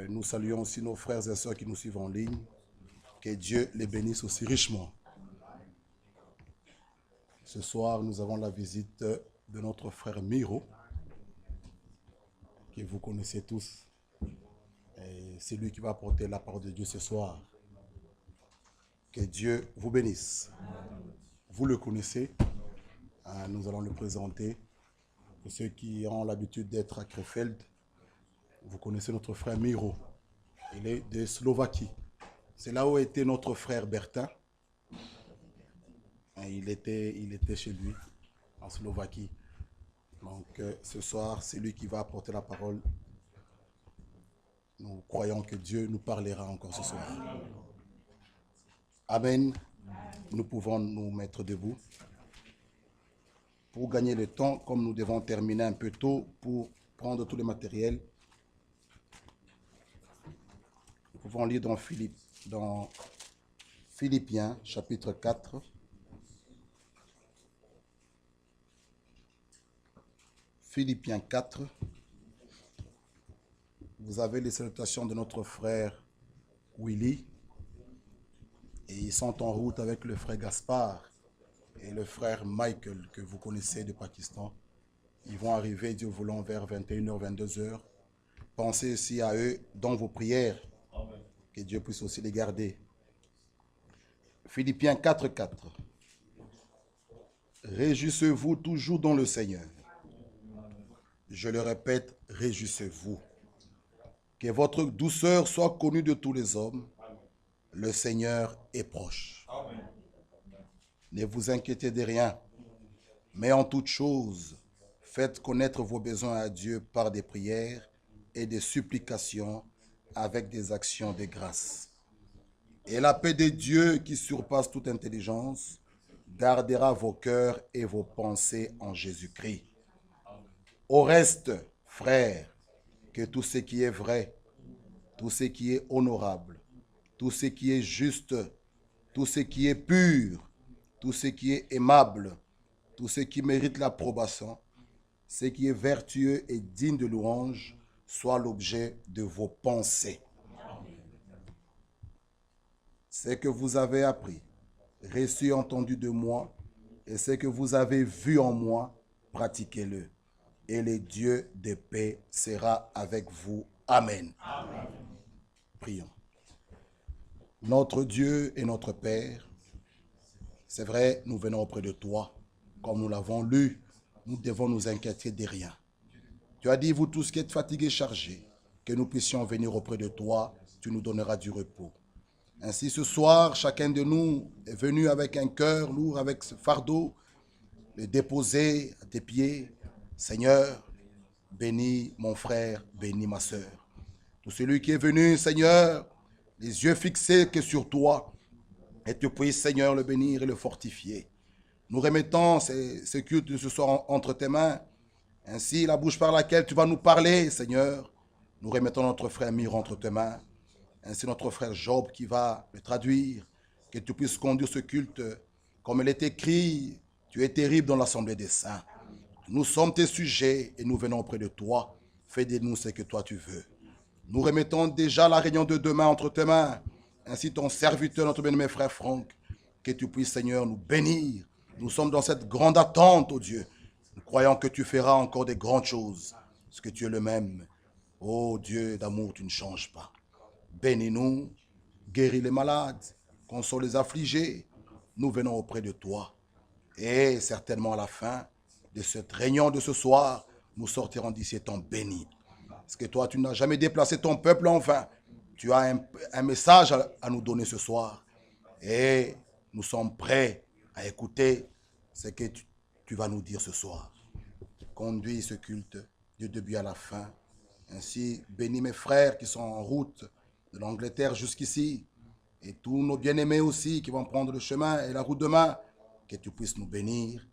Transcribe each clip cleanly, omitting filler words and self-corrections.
Nous saluons aussi nos frères et sœurs qui nous suivent en ligne. Que Dieu les bénisse aussi richement. Ce soir, nous avons la visite de notre frère Miro, que vous connaissez tous. C'est lui qui va apporter la parole de Dieu ce soir. Que Dieu vous bénisse. Vous le connaissez. Nous allons le présenter. Pour ceux qui ont l'habitude d'être à Krefeld, vous connaissez notre frère Miro. Il est de Slovaquie. C'est là où était notre frère Bertin. Il était chez lui, en Slovaquie. Donc, ce soir, c'est lui qui va apporter la parole. Nous croyons que Dieu nous parlera encore ce soir. Amen. Nous pouvons nous mettre debout. Pour gagner le temps, comme nous devons terminer un peu tôt pour prendre tout le matériel, nous pouvons lire dans Philippiens, chapitre 4. Philippiens 4. Vous avez les salutations de notre frère Willy. Et ils sont en route avec le frère Gaspard et le frère Michael, que vous connaissez du Pakistan. Ils vont arriver, Dieu voulant, vers 21h, 22h. Pensez aussi à eux dans vos prières. Amen. Que Dieu puisse aussi les garder. Philippiens 4, 4. Réjouissez-vous toujours dans le Seigneur. Je le répète, réjouissez-vous. Que votre douceur soit connue de tous les hommes. Le Seigneur est proche. Amen. Ne vous inquiétez de rien, mais en toute chose, faites connaître vos besoins à Dieu par des prières et des supplications avec des actions de grâce. Et la paix de Dieu qui surpasse toute intelligence gardera vos cœurs et vos pensées en Jésus-Christ. Au reste, frères, que tout ce qui est vrai, tout ce qui est honorable, tout ce qui est juste, tout ce qui est pur, tout ce qui est aimable, tout ce qui mérite l'approbation, ce qui est vertueux et digne de louange, soit l'objet de vos pensées. Ce que vous avez appris, reçu et entendu de moi, et ce que vous avez vu en moi, pratiquez-le. Et le Dieu de paix sera avec vous. Amen. Amen. Prions. Notre Dieu et notre Père, c'est vrai, nous venons auprès de toi. Comme nous l'avons lu, nous devons nous inquiéter de rien. Tu as dit, vous tous qui êtes fatigués et chargés, que nous puissions venir auprès de toi, tu nous donneras du repos. Ainsi, ce soir, chacun de nous est venu avec un cœur lourd, avec ce fardeau, le déposer à tes pieds. Seigneur, bénis mon frère, bénis ma sœur. Tout celui qui est venu, Seigneur, les yeux fixés que sur toi, et tu puisses, Seigneur, le bénir et le fortifier. Nous remettons ce culte de ce soir entre tes mains. Ainsi, la bouche par laquelle tu vas nous parler, Seigneur, nous remettons notre frère Miro entre tes mains. Ainsi, notre frère Job qui va le traduire. Que tu puisses conduire ce culte. Comme il est écrit, tu es terrible dans l'assemblée des saints. Nous sommes tes sujets et nous venons auprès de toi. Fais de nous ce que toi tu veux. Nous remettons déjà la réunion de demain entre tes mains. Ainsi, ton serviteur, notre bien-aimé frère Franck, que tu puisses, Seigneur, nous bénir. Nous sommes dans cette grande attente, ô Dieu. Nous croyons que tu feras encore des grandes choses, parce que tu es le même. Ô Dieu d'amour, tu ne changes pas. Bénis-nous, guéris les malades, console les affligés. Nous venons auprès de toi. Et certainement à la fin de cette réunion de ce soir, nous sortirons d'ici étant bénis. Parce que toi, tu n'as jamais déplacé ton peuple en vain. Tu as un message à nous donner ce soir. Et nous sommes prêts à écouter ce que tu vas nous dire ce soir. Conduis ce culte du début à la fin. Ainsi, bénis mes frères qui sont en route de l'Angleterre jusqu'ici. Et tous nos bien-aimés aussi qui vont prendre le chemin et la route demain. Que tu puisses nous bénir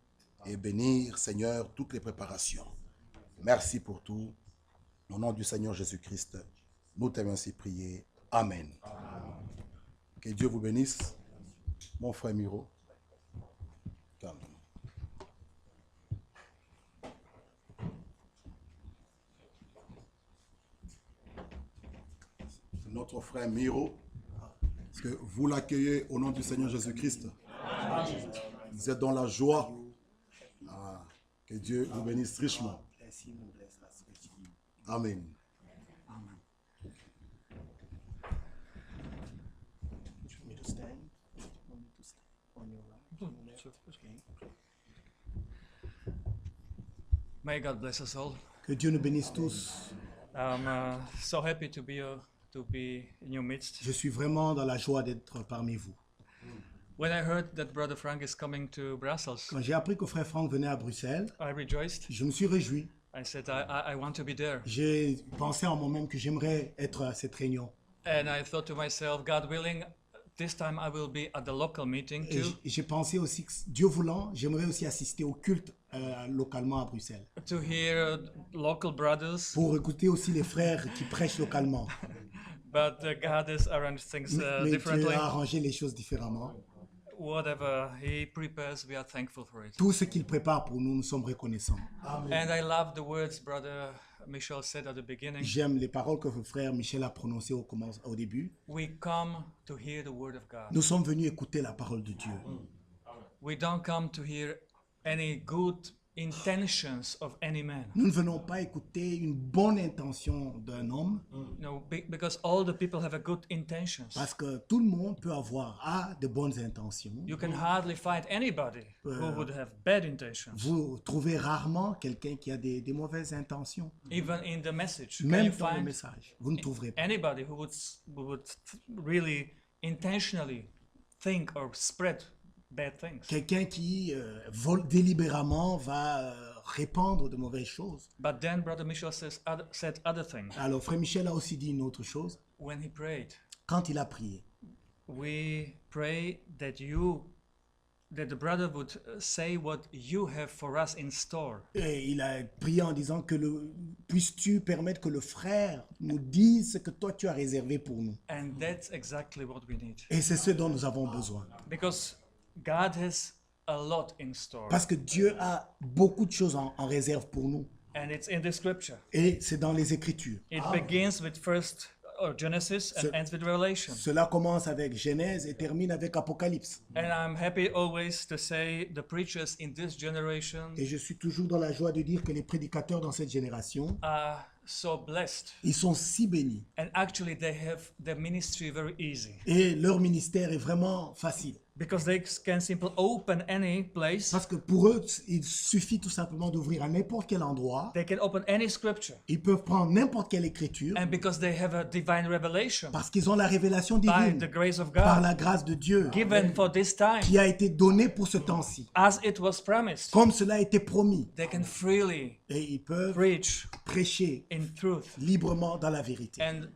et bénir, Seigneur, toutes les préparations. Merci pour tout. Au nom du Seigneur Jésus-Christ, nous t'avons ainsi prié. Amen. Amen. Que Dieu vous bénisse. Mon frère Miro. Calme. notre frère Miro. Est-ce que vous l'accueillez au nom du Seigneur Jésus-Christ? Vous êtes dans la joie. Ah, que Dieu vous bénisse richement. Amen. May God bless us all. Que Dieu nous bénisse tous. I'm so happy to be in your midst. Je suis vraiment dans la joie d'être parmi vous. When I heard that Brother Frank is coming to Brussels, Quand j'ai appris que frère Franck venait à Bruxelles, I rejoiced. je me suis réjoui. I said, I want to be there. J'ai pensé en moi-même que j'aimerais être à cette réunion. And I thought to myself, God willing, this time I will be at the local meeting Et too, j'ai pensé aussi que, Dieu voulant, j'aimerais aussi assister au culte localement à Bruxelles. to hear local brothers. Pour écouter aussi les frères qui prêchent localement. But God has arranged things Mais Dieu differently. a arrangé les choses différemment. Whatever He prepares, we are thankful for it. Tout ce qu'il prépare pour nous, nous sommes reconnaissants. And I love the words Brother Michel said at the beginning. J'aime les paroles que le frère Michel a prononcées au début. We come to hear the word of God. Nous sommes venus écouter la parole de Dieu. We don't come to hear any good intentions of any man. Nous ne venons pas écouter une bonne intention d'un homme, No, because all the people have a good intentions. parce que tout le monde peut avoir de bonnes intentions. You can hardly find anybody who would have bad intentions. Vous trouvez rarement quelqu'un qui a des mauvaises intentions. Even in the message, can Même you dans le find message, vous ne trouverez pas. anybody who would really intentionally think or spread bad things? Quelqu'un qui délibérément va répandre de mauvaises choses. But then Brother Michel said other thing. Alors, frère Michel a aussi dit une autre chose. When he prayed, Quand il a prié, we pray that the brother would say what you have for us in store. et il a prié en disant que puisses-tu permettre que le frère nous dise ce que toi tu as réservé pour nous. And that's exactly what we need. Et c'est ce dont nous avons besoin. Because God has a lot in store. Parce que Dieu a beaucoup de choses en réserve pour nous. And it's in the scripture. Et c'est dans les Écritures. It begins with Genesis and ends with Revelation. Cela commence avec Genèse et termine avec Apocalypse. And I'm happy always to say the preachers in this generation Et je suis toujours dans la joie de dire que les prédicateurs dans cette génération, are so blessed. ils sont si bénis. And actually they have the ministry very easy. Et leur ministère est vraiment facile. Because they can simply open any place. Parce que pour eux, il suffit tout simplement d'ouvrir à n'importe quel endroit. They can open any scripture. Ils peuvent prendre n'importe quelle écriture. And because they have a divine revelation Parce qu'ils ont la révélation by divine the grace of par God la grâce de Dieu given for this time, qui a été donnée pour ce temps-ci. as it was promised, Comme cela a été promis. they can freely Et ils peuvent preach prêcher in truth. librement dans la vérité. And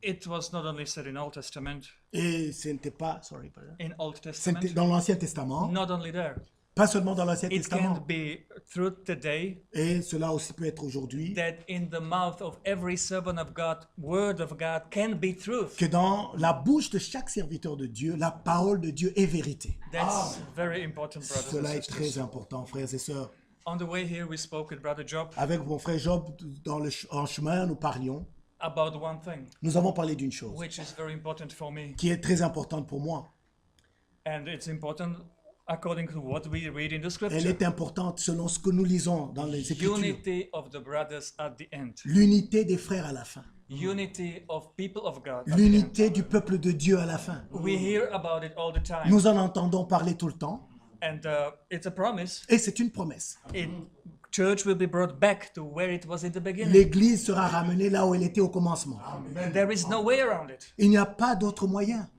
it was not only said in Old Testament, Et ce n'était pas, pardon. in Old C'était Testament, dans l'Ancien Testament, not only there. pas seulement dans l'Ancien It Testament. can be truth today Et cela aussi peut être aujourd'hui, that in the mouth of every servant of God, word of God can be truth. que dans la bouche de chaque serviteur de Dieu, la parole de Dieu est vérité. That's very important, brothers Cela and est très sisters. important, frères et sœurs. On the way here, we spoke with Brother Job Avec mon frère Job, en chemin, nous parlions. about one thing, Nous avons parlé d'une chose which is very important for me. qui est très importante pour moi. And it's important according to what we read in the Elle scripture. est importante selon ce que nous lisons dans les Écritures. Unity of the brothers at the end. L'unité des frères à la fin. Unity of people of God. At the end. L'unité du peuple de Dieu à la fin. We hear about it all the time. Nous en entendons parler tout le temps. And it's a promise. Et c'est une promesse. Church will be brought back to where it was in the beginning. L'Église sera ramenée là où elle était au commencement. There is no way around it. Il n'y a pas d'autre moyen.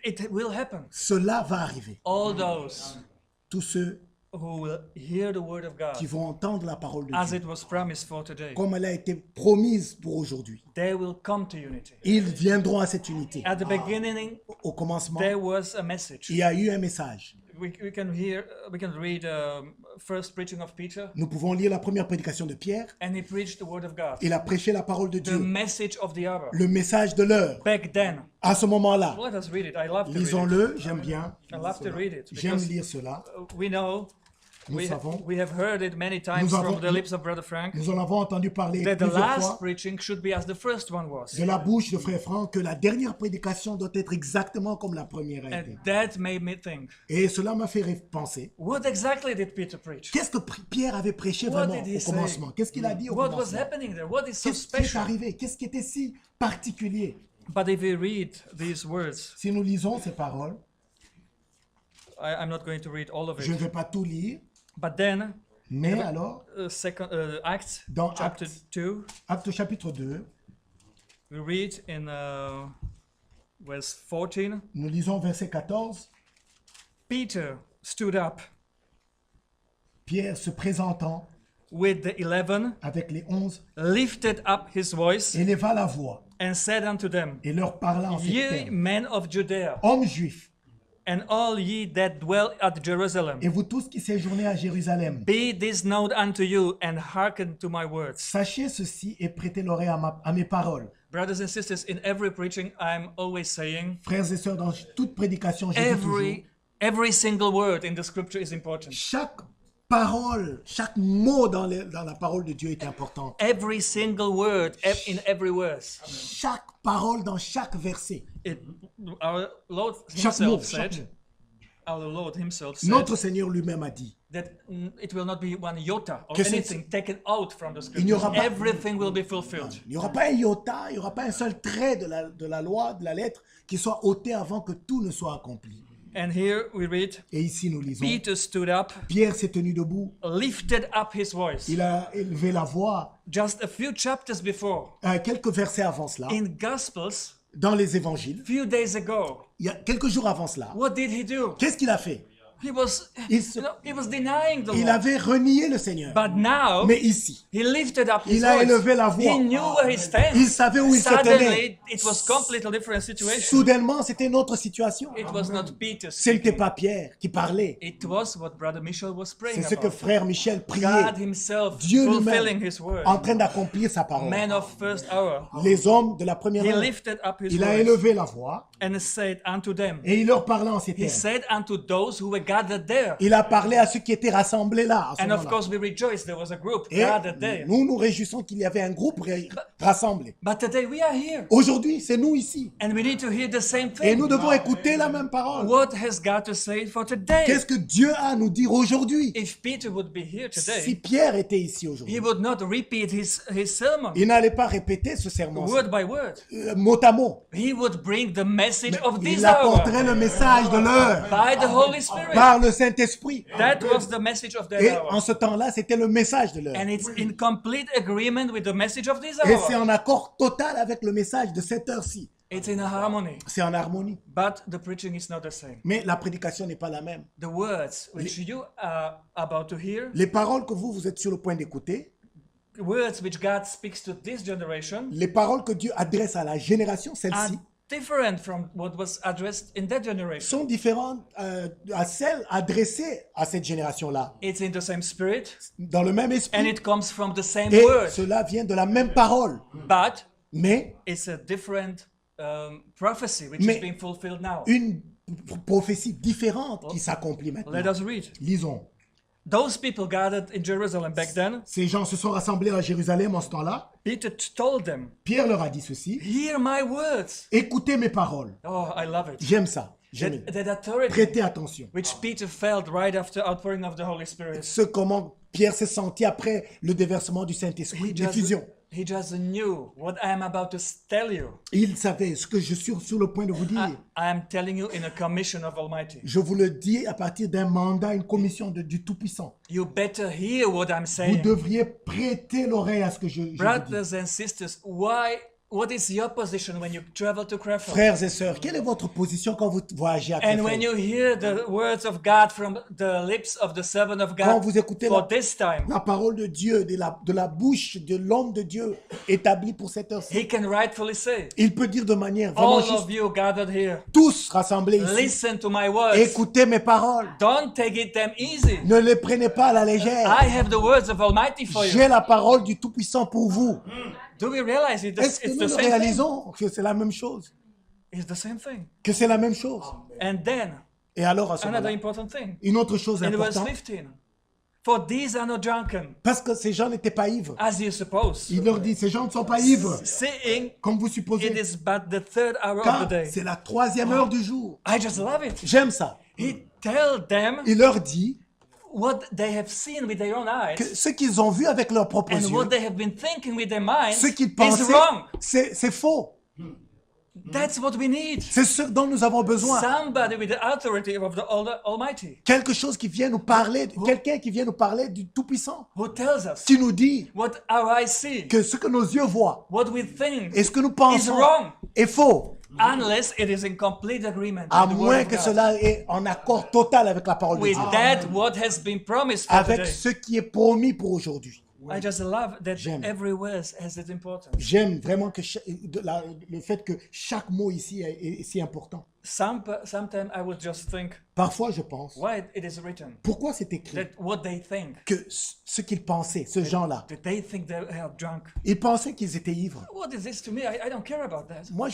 It will happen. Cela va arriver. All those Tous ceux who will hear the word of qui God vont entendre la parole de as Dieu, it was promised for today, comme elle a été promise pour aujourd'hui, they will come to unity. ils viendront à cette unité. At the beginning, Au commencement, there was a message. il y a eu un message. We can read first preaching of Peter, Nous pouvons lire la première prédication de Pierre. and he preached the word of God. Il a prêché la parole de The Dieu, message of the hour. le message de l'heure. Back then, À ce moment-là, let us read it. I love to read it. lisons-le, j'aime bien. I love to read it J'aime because lire cela. we know Nous savons, we have heard it many times Nous avons- from the lips of Brother Frank nous en avons entendu parler that the plusieurs last fois preaching should be as the first one was. de la bouche de Frère Franck que la dernière prédication doit être exactement comme la première a été. And that made me think, Et cela m'a fait penser, what exactly did Peter preach? qu'est-ce que Pierre avait prêché What vraiment did he au say? commencement? Qu'est-ce qu'il a dit au What was commencement? happening there? What is so Qu'est-ce qui est special? arrivé? Qu'est-ce qui était si particulier? But if we read these words, Si nous lisons ces paroles, I'm not going to read all of je ne it. vais pas tout lire, But then, mais alors, Acts Dans chapter Actes. 2, Acte chapitre 2, we read in verse 14, nous lisons verset 14, Peter stood up Pierre se présentant with the 11, avec les 11, lifted up his voice, éleva la voix and said unto them, et leur parla en ces Ye termes. men of Judea, Hommes juifs, and all ye that dwell at Jerusalem, et vous tous qui séjournez à Jérusalem, be this known unto you, and hearken to my words. sachez ceci et prêtez l'oreille à mes paroles. Brothers and sisters, in every preaching, I'm always saying, Frères et sœurs, dans toute prédication, je dis toujours, every single word in the scripture is important. chaque parole, chaque mot dans la parole de Dieu est important. Every single word in every verse. Chaque parole dans chaque verset. Our Lord Chaque mot, himself chaque said, mot. our Lord himself said Notre Seigneur lui-même a dit, that it will not be one iota or Que ce- anything taken out from the Il n'y scripture. aura pas- Everything will be fulfilled. il n'y aura pas un iota, il n'y aura pas un seul trait de la loi, de la lettre, qui soit ôté avant que tout ne soit accompli. And here we read, Et ici, nous lisons, Peter stood up, Pierre s'est tenu debout, lifted up his voice. il a élevé la voix. Just a few chapters before, Quelques versets avant cela, in Gospels, dans les évangiles, few days ago, il y a quelques jours avant cela, what did he do? qu'est-ce qu'il a fait? He was, Il se- he was denying the Il Lord. avait renié le Seigneur. But now, Mais ici, he lifted up his il a voice. élevé la voix. He knew where he stands. Il savait où il se tenait. Suddenly, it was completely different situation. Soudainement, c'était une autre situation. It was not Peter Ce n'était speaking. pas Pierre qui parlait. It was what Brother Michel was praying C'est ce que about. frère Michel priait. God himself Dieu fulfilling lui-même his word. en train d'accomplir sa parole. Man of first hour. Les hommes de la première He heure, lifted up his il a voice élevé la voix and said unto them. et il leur parlait en ces He termes. said unto those who were gathered there. Il a parlé à ceux qui étaient rassemblés là. À ce And of moment-là. course we rejoice there was a group Et gathered there. nous nous réjouissons qu'il y avait un groupe rassemblé. But today we are here. Aujourd'hui, c'est nous ici. And we need to hear the same Et thing. nous devons écouter la même parole. What has God to say for today? Qu'est-ce que Dieu a à nous dire aujourd'hui? If Peter would be here Si today, Pierre était ici he aujourd'hui, would not repeat his sermon il n'allait pas répéter ce sermon word by word. mot à mot. He would bring the message of this Il hour apporterait le message de l'heure by the Holy Spirit. par le Saint-Esprit. That was the message of that Et hour. en ce temps-là, c'était le message de l'heure. And it's in complete agreement with the message of this Et c'est hour. en accord total avec le message de cette heure-ci. It's in harmony. C'est en harmonie. But the preaching is not the same. Mais la prédication n'est pas la même. The words which you are about to hear, Les paroles que vous êtes sur le point d'écouter, words which God speaks to this generation, les paroles que Dieu adresse à la génération, are celle-ci, different from what was addressed in that generation. sont différentes à celles adressées à cette génération-là. It's in the same spirit, Dans le même and esprit. it comes from the same Et word, cela vient de la même parole. but Mais it's a different prophecy which Mais- is being fulfilled now. une prophétie différente qui s'accomplit Let maintenant. us read. Lisons. Those people gathered in Jerusalem back then, Ces gens se sont rassemblés à Jérusalem en ce temps-là. Peter told them, Pierre leur a dit ceci. hear my words. Écoutez mes paroles. Oh, I love it. J'aime ça. J'aime. That authority Prêtez attention. which Peter felt right after outpouring of the Holy Spirit. Ce comment Pierre s'est senti après le déversement du Saint-Esprit, l'effusion. He just knew what I am about to tell you. Il savait ce que je suis sur le point de vous dire. I am telling you in a commission of Almighty. Je vous le dis à partir d'un mandat, une commission du Tout-Puissant. You better hear what I'm Vous saying. devriez prêter l'oreille à ce que je vous dis. Brothers and sisters, what is your position when you travel to Krakow? Frères et sœurs, quelle est votre position quand vous voyagez à And when Krefeld? you hear the words of God from the lips of the servant of Quand God vous écoutez for this time, la parole de Dieu, de la bouche de l'homme de Dieu établie pour cette heure-ci, he can rightfully say, il peut dire de manière vraiment all juste, of you gathered here, tous rassemblés ici, listen to my words. écoutez mes paroles. Don't take them easy. Ne les prenez pas à la légère. I have the words of Almighty for you. J'ai la parole du Tout-Puissant pour vous. Do we realize Est-ce que it's nous the le same thing? réalisons que c'est la même chose? It's the same thing. Que c'est la même chose. And then, Et alors, à ce another moment-là, important thing. une autre chose In verse importante, 15, For these are not drunken, Parce que ces gens n'étaient pas ivres. as you suppose, Il leur dit, ces gens ne sont pas ivres, saying, comme vous it supposez, is but the third hour of car the day. c'est la 3e heure du jour. I just love it. J'aime ça. He tell them Il leur dit what they have seen with their own que eyes ce qu'ils ont vu avec leurs propres and what yeux, they have been thinking with their minds ce qu'ils is pensaient, wrong. c'est faux. That's what we need. C'est ce dont nous avons besoin. Somebody with the authority of the Almighty Quelque chose qui vient nous parler, quelqu'un qui vient nous parler du Tout-Puissant, who tells us qui nous dit what our eyes see, que ce que nos yeux voient what we think, et ce que nous is pensons wrong, est faux, unless it is in complete agreement à with the word moins of que God, cela est en accord total avec la parole de with Dieu, that what has been promised for avec today. ce qui est promis pour aujourd'hui. I just love that J'aime. every word has its importance. J'aime vraiment que le fait que chaque mot ici est si important. Sometimes I would just think Parfois, je pense, why it is written pourquoi c'est écrit that what they think. que ce qu'ils pensaient, ce gens-là, Did they think they are drunk? ils pensaient qu'ils étaient ivres. What is this to me? I don't care about that. Moi,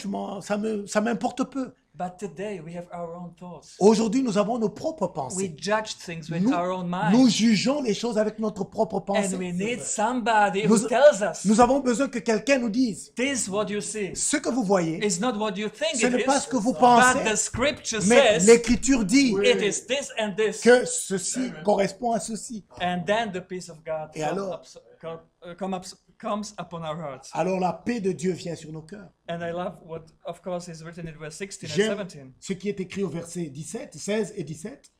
ça m'importe peu. But today we have our own thoughts. Aujourd'hui, nous avons nos propres We pensées. judge things with Nous, our own nous mind. jugeons les choses avec notre propre And we pensée. need somebody Nous, who tells us nous avons besoin que quelqu'un nous dise, this what you see ce que vous voyez, is not what you think ce it n'est pas ce is, que vous but the pensez, scripture mais says l'Écriture dit it is this and this. que ceci correspond à ceci. And then the peace of God Et alors? comes upon our hearts. Alors la paix de Dieu vient sur nos cœurs. And I love what, of course, is written in verse 16 and J'aime 17. ce qui est écrit au verset 16 et 17.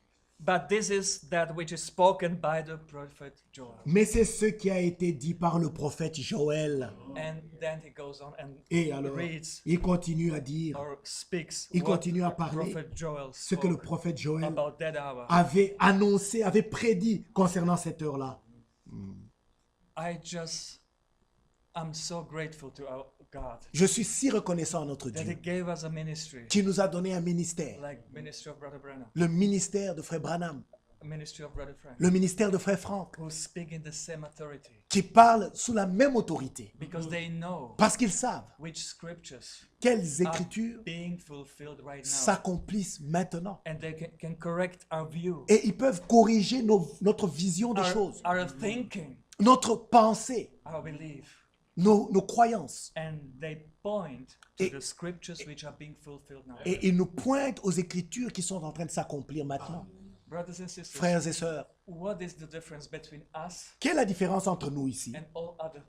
But this is that which is spoken by the prophet Joel. Mais c'est ce qui a été dit par le prophète Joël. And then he goes on and Et alors, reads il continue à dire or speaks Il what continue à the parler prophet Joel ce que le spoke prophète Joël about that hour. avait annoncé, avait prédit concernant cette heure-là. I'm so grateful to our God Je suis si reconnaissant à notre that He Dieu gave us a ministry qui nous a donné un ministère, like ministry of Brother Branham, le ministère de Frère Branham, a ministry of Brother Frank, le ministère de Frère Franck, who speak in the same authority qui parlent sous la même autorité, because they know parce qu'ils savent which scriptures quelles are écritures being fulfilled right now, s'accomplissent maintenant. and they can correct our view, Et ils peuvent corriger notre vision des choses, our thinking, notre pensée, our belief, nos croyances. and they point to Et- the scriptures which are being fulfilled now. Et ils nous pointent aux écritures qui sont en train de s'accomplir maintenant. Brothers and sisters, Frères et sœurs, what is the difference between us quelle est la différence entre nous ici and all other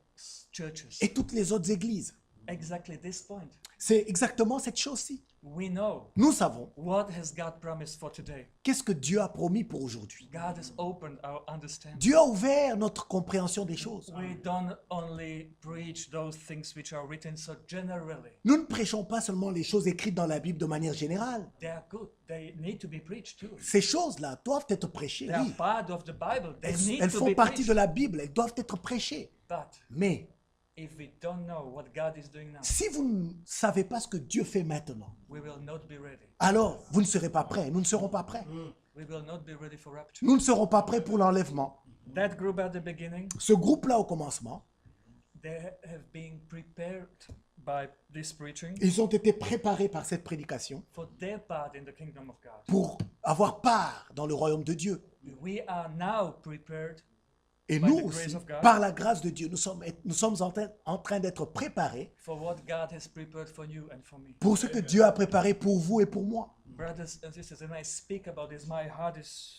churches? et toutes les autres églises? Exactly this point. C'est exactement cette chose-ci. We know Nous savons what has God promised for today. qu'est-ce que Dieu a promis pour aujourd'hui. God has opened our understanding. Dieu a ouvert notre compréhension des choses. We don't only preach those things which are written so generally. Nous ne prêchons pas seulement les choses écrites dans la Bible de manière générale. They are good. They need to be preached too. Ces choses-là doivent être prêchées, They are oui. part of the Bible. They need Elles to font be partie preached. de la Bible, elles doivent être prêchées. But Mais if we don't know what God is doing now, si vous ne savez pas ce que Dieu fait maintenant, we will not be ready. alors vous ne serez pas prêts, nous ne serons pas prêts. We will not be ready for rapture. Nous ne serons pas prêts pour l'enlèvement. That group at the beginning, Ce groupe-là au commencement, they have been prepared by this preaching ils ont été préparés par cette prédication for their part in the kingdom of God. pour avoir part dans le royaume de Dieu. We are now prepared Et By nous the grace aussi, of God. par la grâce de Dieu, nous sommes en train d'être préparés for what God has prepared for you and for me. pour ce que Dieu a préparé pour vous et pour moi. Brothers and sisters, and I speak about this, my heart is,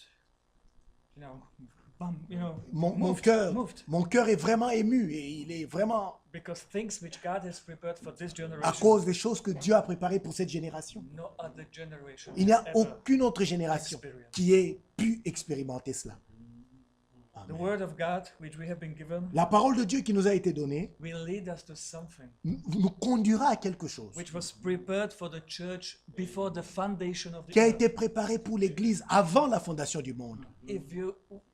moved. Mon cœur est vraiment ému et il est vraiment Because things which God has prepared for this à generation, cause des choses que Dieu a préparées pour cette génération. no other generation Il n'y a has ever. aucune autre génération qui ait pu expérimenter cela. The word of God which we have been given La parole de Dieu qui nous a été donnée will lead us to something nous conduira à quelque chose which was prepared for the church before the foundation of the qui a earth. été préparé pour l'Église avant la fondation du monde.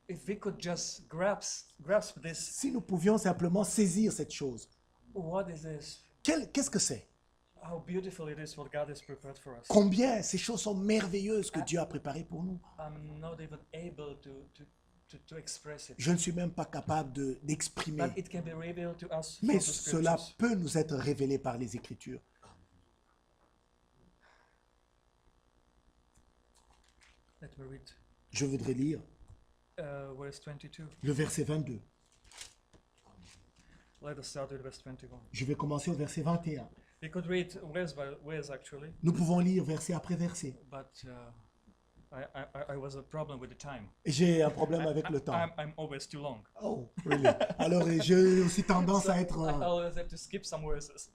If we could just grasp this, Si nous pouvions simplement saisir cette chose, what is this? qu'est-ce que c'est? How beautiful it is what God has prepared for us. Combien ces choses sont merveilleuses que Dieu a préparées pour nous. I'm not even able to express it. Je ne suis même pas capable d'exprimer. But it can be revealed to us Mais from the cela scriptures. peut nous être révélé par les Écritures. Let me read. Je voudrais lire verse 22. Le verset 22. Let us start with verse 21. Je vais commencer au verset 21. We could read verse by verse actually, Nous pouvons lire verset après verset. but I was a problem with the time. J'ai un problème avec le temps. I'm always too long. Oh, really? Alors, j'ai aussi tendance à être I always have to skip some verses.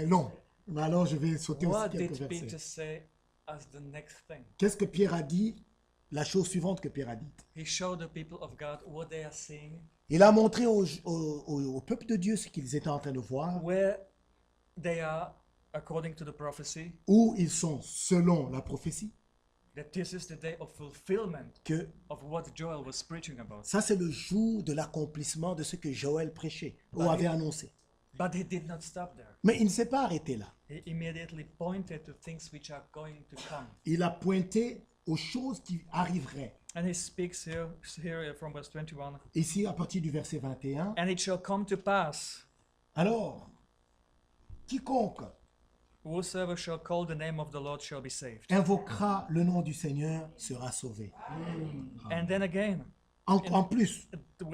long. Mais alors, je vais sauter aussi What quelques did Peter versets. say as the next thing? Qu'est-ce que Pierre a dit? La chose suivante que Pierre a dite. He showed the people of God what they are seeing, Il a montré au peuple de Dieu ce qu'ils étaient en train de voir, where they are according to the prophecy, où ils sont selon la prophétie, that this is the day of fulfillment que of what Joel was preaching about. ça c'est le jour de l'accomplissement de ce que Joël prêchait ou Bah, avait annoncé. But he did not stop there. Mais il ne s'est pas arrêté là. He immediately pointed to things which are going to come. Il a pointé aux choses qui arriveraient. And he speaks here from verse 21. Ici, à partir du verset 21. And it shall come to pass, Alors, quiconque whosoever shall call the name of the Lord shall be saved. invoquera le nom du Seigneur sera sauvé. And then again, En plus,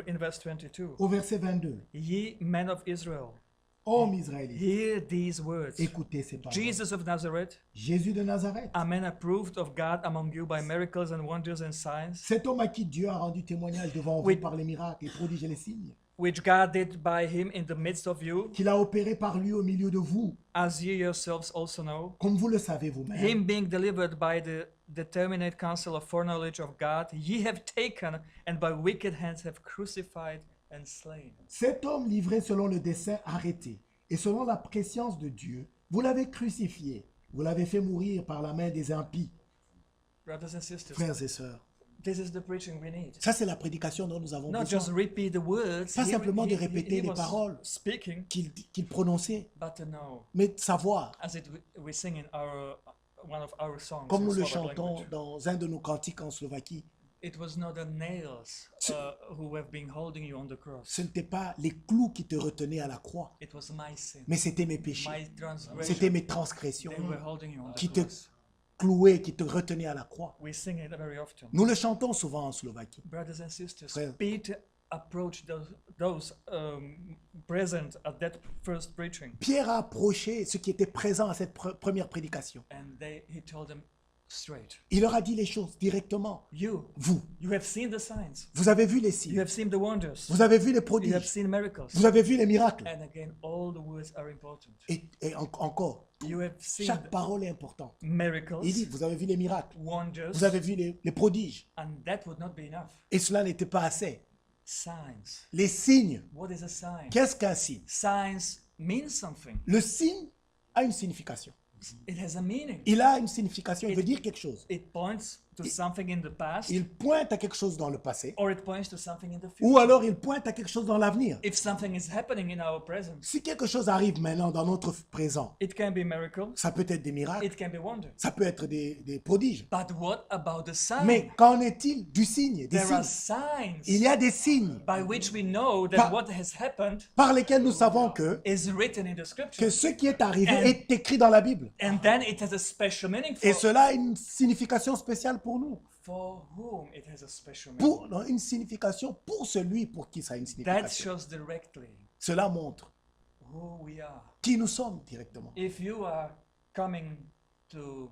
in verse 22, au verset 22, ye men of Israel, Hommes israélites, hear these words. écoutez ces paroles. Jesus of Nazareth, Jésus de Nazareth, a man approved of God among you by miracles and wonders and signs, cet homme à qui Dieu a rendu témoignage devant vous Oui. par les miracles, les prodiges et les signes, which God did by him in the midst of you, qu'il a opéré par lui au milieu de vous, as ye yourselves also know, comme vous le savez vous-même. him being delivered by the determinate counsel of foreknowledge of God, ye have taken and by wicked hands have crucified and slain. Cet homme livré selon le dessein arrêté et selon la préscience de Dieu, vous l'avez crucifié, vous l'avez fait mourir par la main des impies. Brothers and sisters, Frères et sœurs, this is the preaching we need. ça c'est la prédication dont nous avons Not just besoin. repeat the words, Pas simplement de répéter les was paroles. speaking, Qu'il prononçait, but to know, mais de savoir, as it we sing in our one of our songs, comme in nous le Slovak chantons language. dans un de nos cantiques en Slovaquie, It was not the nails who have been holding you on the cross. ce n'était pas les clous qui te retenaient à la croix, It was my sin, mais c'était mes péchés, my c'était transgression. mes transgressions They were holding you on the qui te cross. clouaient, qui te retenaient à la croix. We sing it very often. Nous le chantons souvent en Slovaquie. Brothers and sisters, Frères. Peter approached those present at that first preaching, Pierre a approché ceux qui étaient présents à cette première prédication. and he told them straight, Il leur a dit les choses directement. you Vous have seen the signs, avez vu les you signes, have seen the wonders, vous avez vu les you have prodiges, seen miracles. vous avez vu les miracles. And again, all the words are important. Et encore, You have seen chaque parole est importante. miracles, Il dit, vous avez vu les miracles, wonders, vous avez vu les prodiges. and that would not be enough. Et cela n'était pas assez. Signs. Les signes, What is a sign? qu'est-ce qu'un signe? Signs mean something. Le signe a une signification. It has a meaning. Il a une signification, il veut dire quelque chose. It points to something in the past, Il pointe à quelque chose dans le passé, or it points to something in the ou future. alors il pointe à quelque chose dans l'avenir. If something is happening in our present, Si quelque chose arrive maintenant dans notre présent, it can be miracles, ça peut être des miracles, it can be wonders. ça peut être des prodiges. But what about the sign? Mais qu'en est-il du signe, des There are signes? signs Il y a des signes by which we know that Par- what has happened par lesquels nous savons que is written in the scripture. ce qui est arrivé And- est écrit dans la Bible. And then it has a special meaning Et for, cela a une signification spéciale pour nous. for whom it has a special meaning. Pour, non, une signification pour celui pour qui ça a une That signification. shows directly Cela montre who we are. qui nous sommes directement. If you are coming to,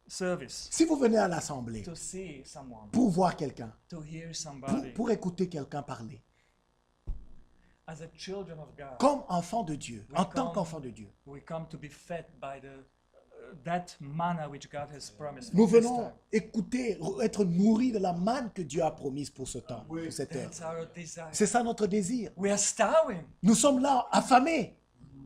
service, Si vous venez à l'assemblée to see someone, pour voir quelqu'un, to hear pour, somebody, pour écouter quelqu'un parler, as a children of God, comme enfant de Dieu, en tant come- qu'enfant de Dieu, we come to be fed by that manna which God has promised. nous for this venons time. écouter, être nourris de la manne que Dieu a promise pour ce temps, pour cette heure. That's our desire. C'est ça notre désir. We are starving. Nous sommes là, affamés.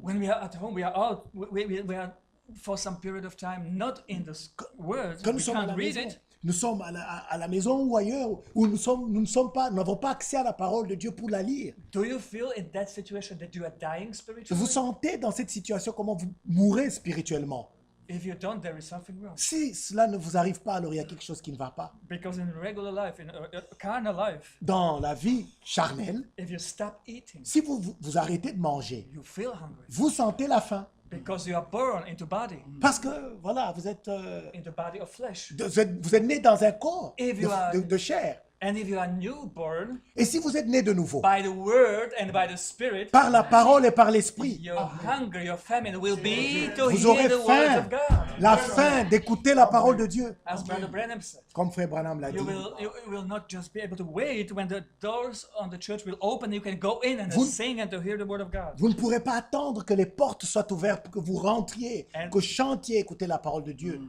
When we are at home, we are out. We are for some period of time not in the word. Quand nous We sommes à can't la read maison, it. nous sommes à la maison ou ailleurs, où nous ne sommes pas, nous n'avons pas accès à la parole de Dieu pour la lire. Do you feel in that situation that you are dying spiritually? Vous sentez dans cette situation comment vous mourrez spirituellement. If you don't, there is something wrong. Si cela ne vous arrive pas, alors il y a quelque chose qui ne va pas. Because in regular life, in carnal life, Dans la vie charnelle, if you stop eating, si vous arrêtez de manger, you feel hungry vous sentez la faim. because you are born into body, Parce que, voilà, vous êtes in the body of flesh. né dans un corps If you are- de chair. And if you are newborn Et si vous êtes né de nouveau, by the word and by the Spirit, par la parole et par l'esprit, your hunger, your famine will be to vous hear aurez the word faim, of God. la faim d'écouter la parole de Dieu. As Brother Branham said, Comme Frère Branham l'a dit. you will not just be able to wait when the doors on the church will open. You can go in and Vous- sing and to hear the word of God. Vous ne pourrez pas attendre que les portes soient ouvertes pour que vous rentriez, And- que chantiez, écouter la parole de Dieu.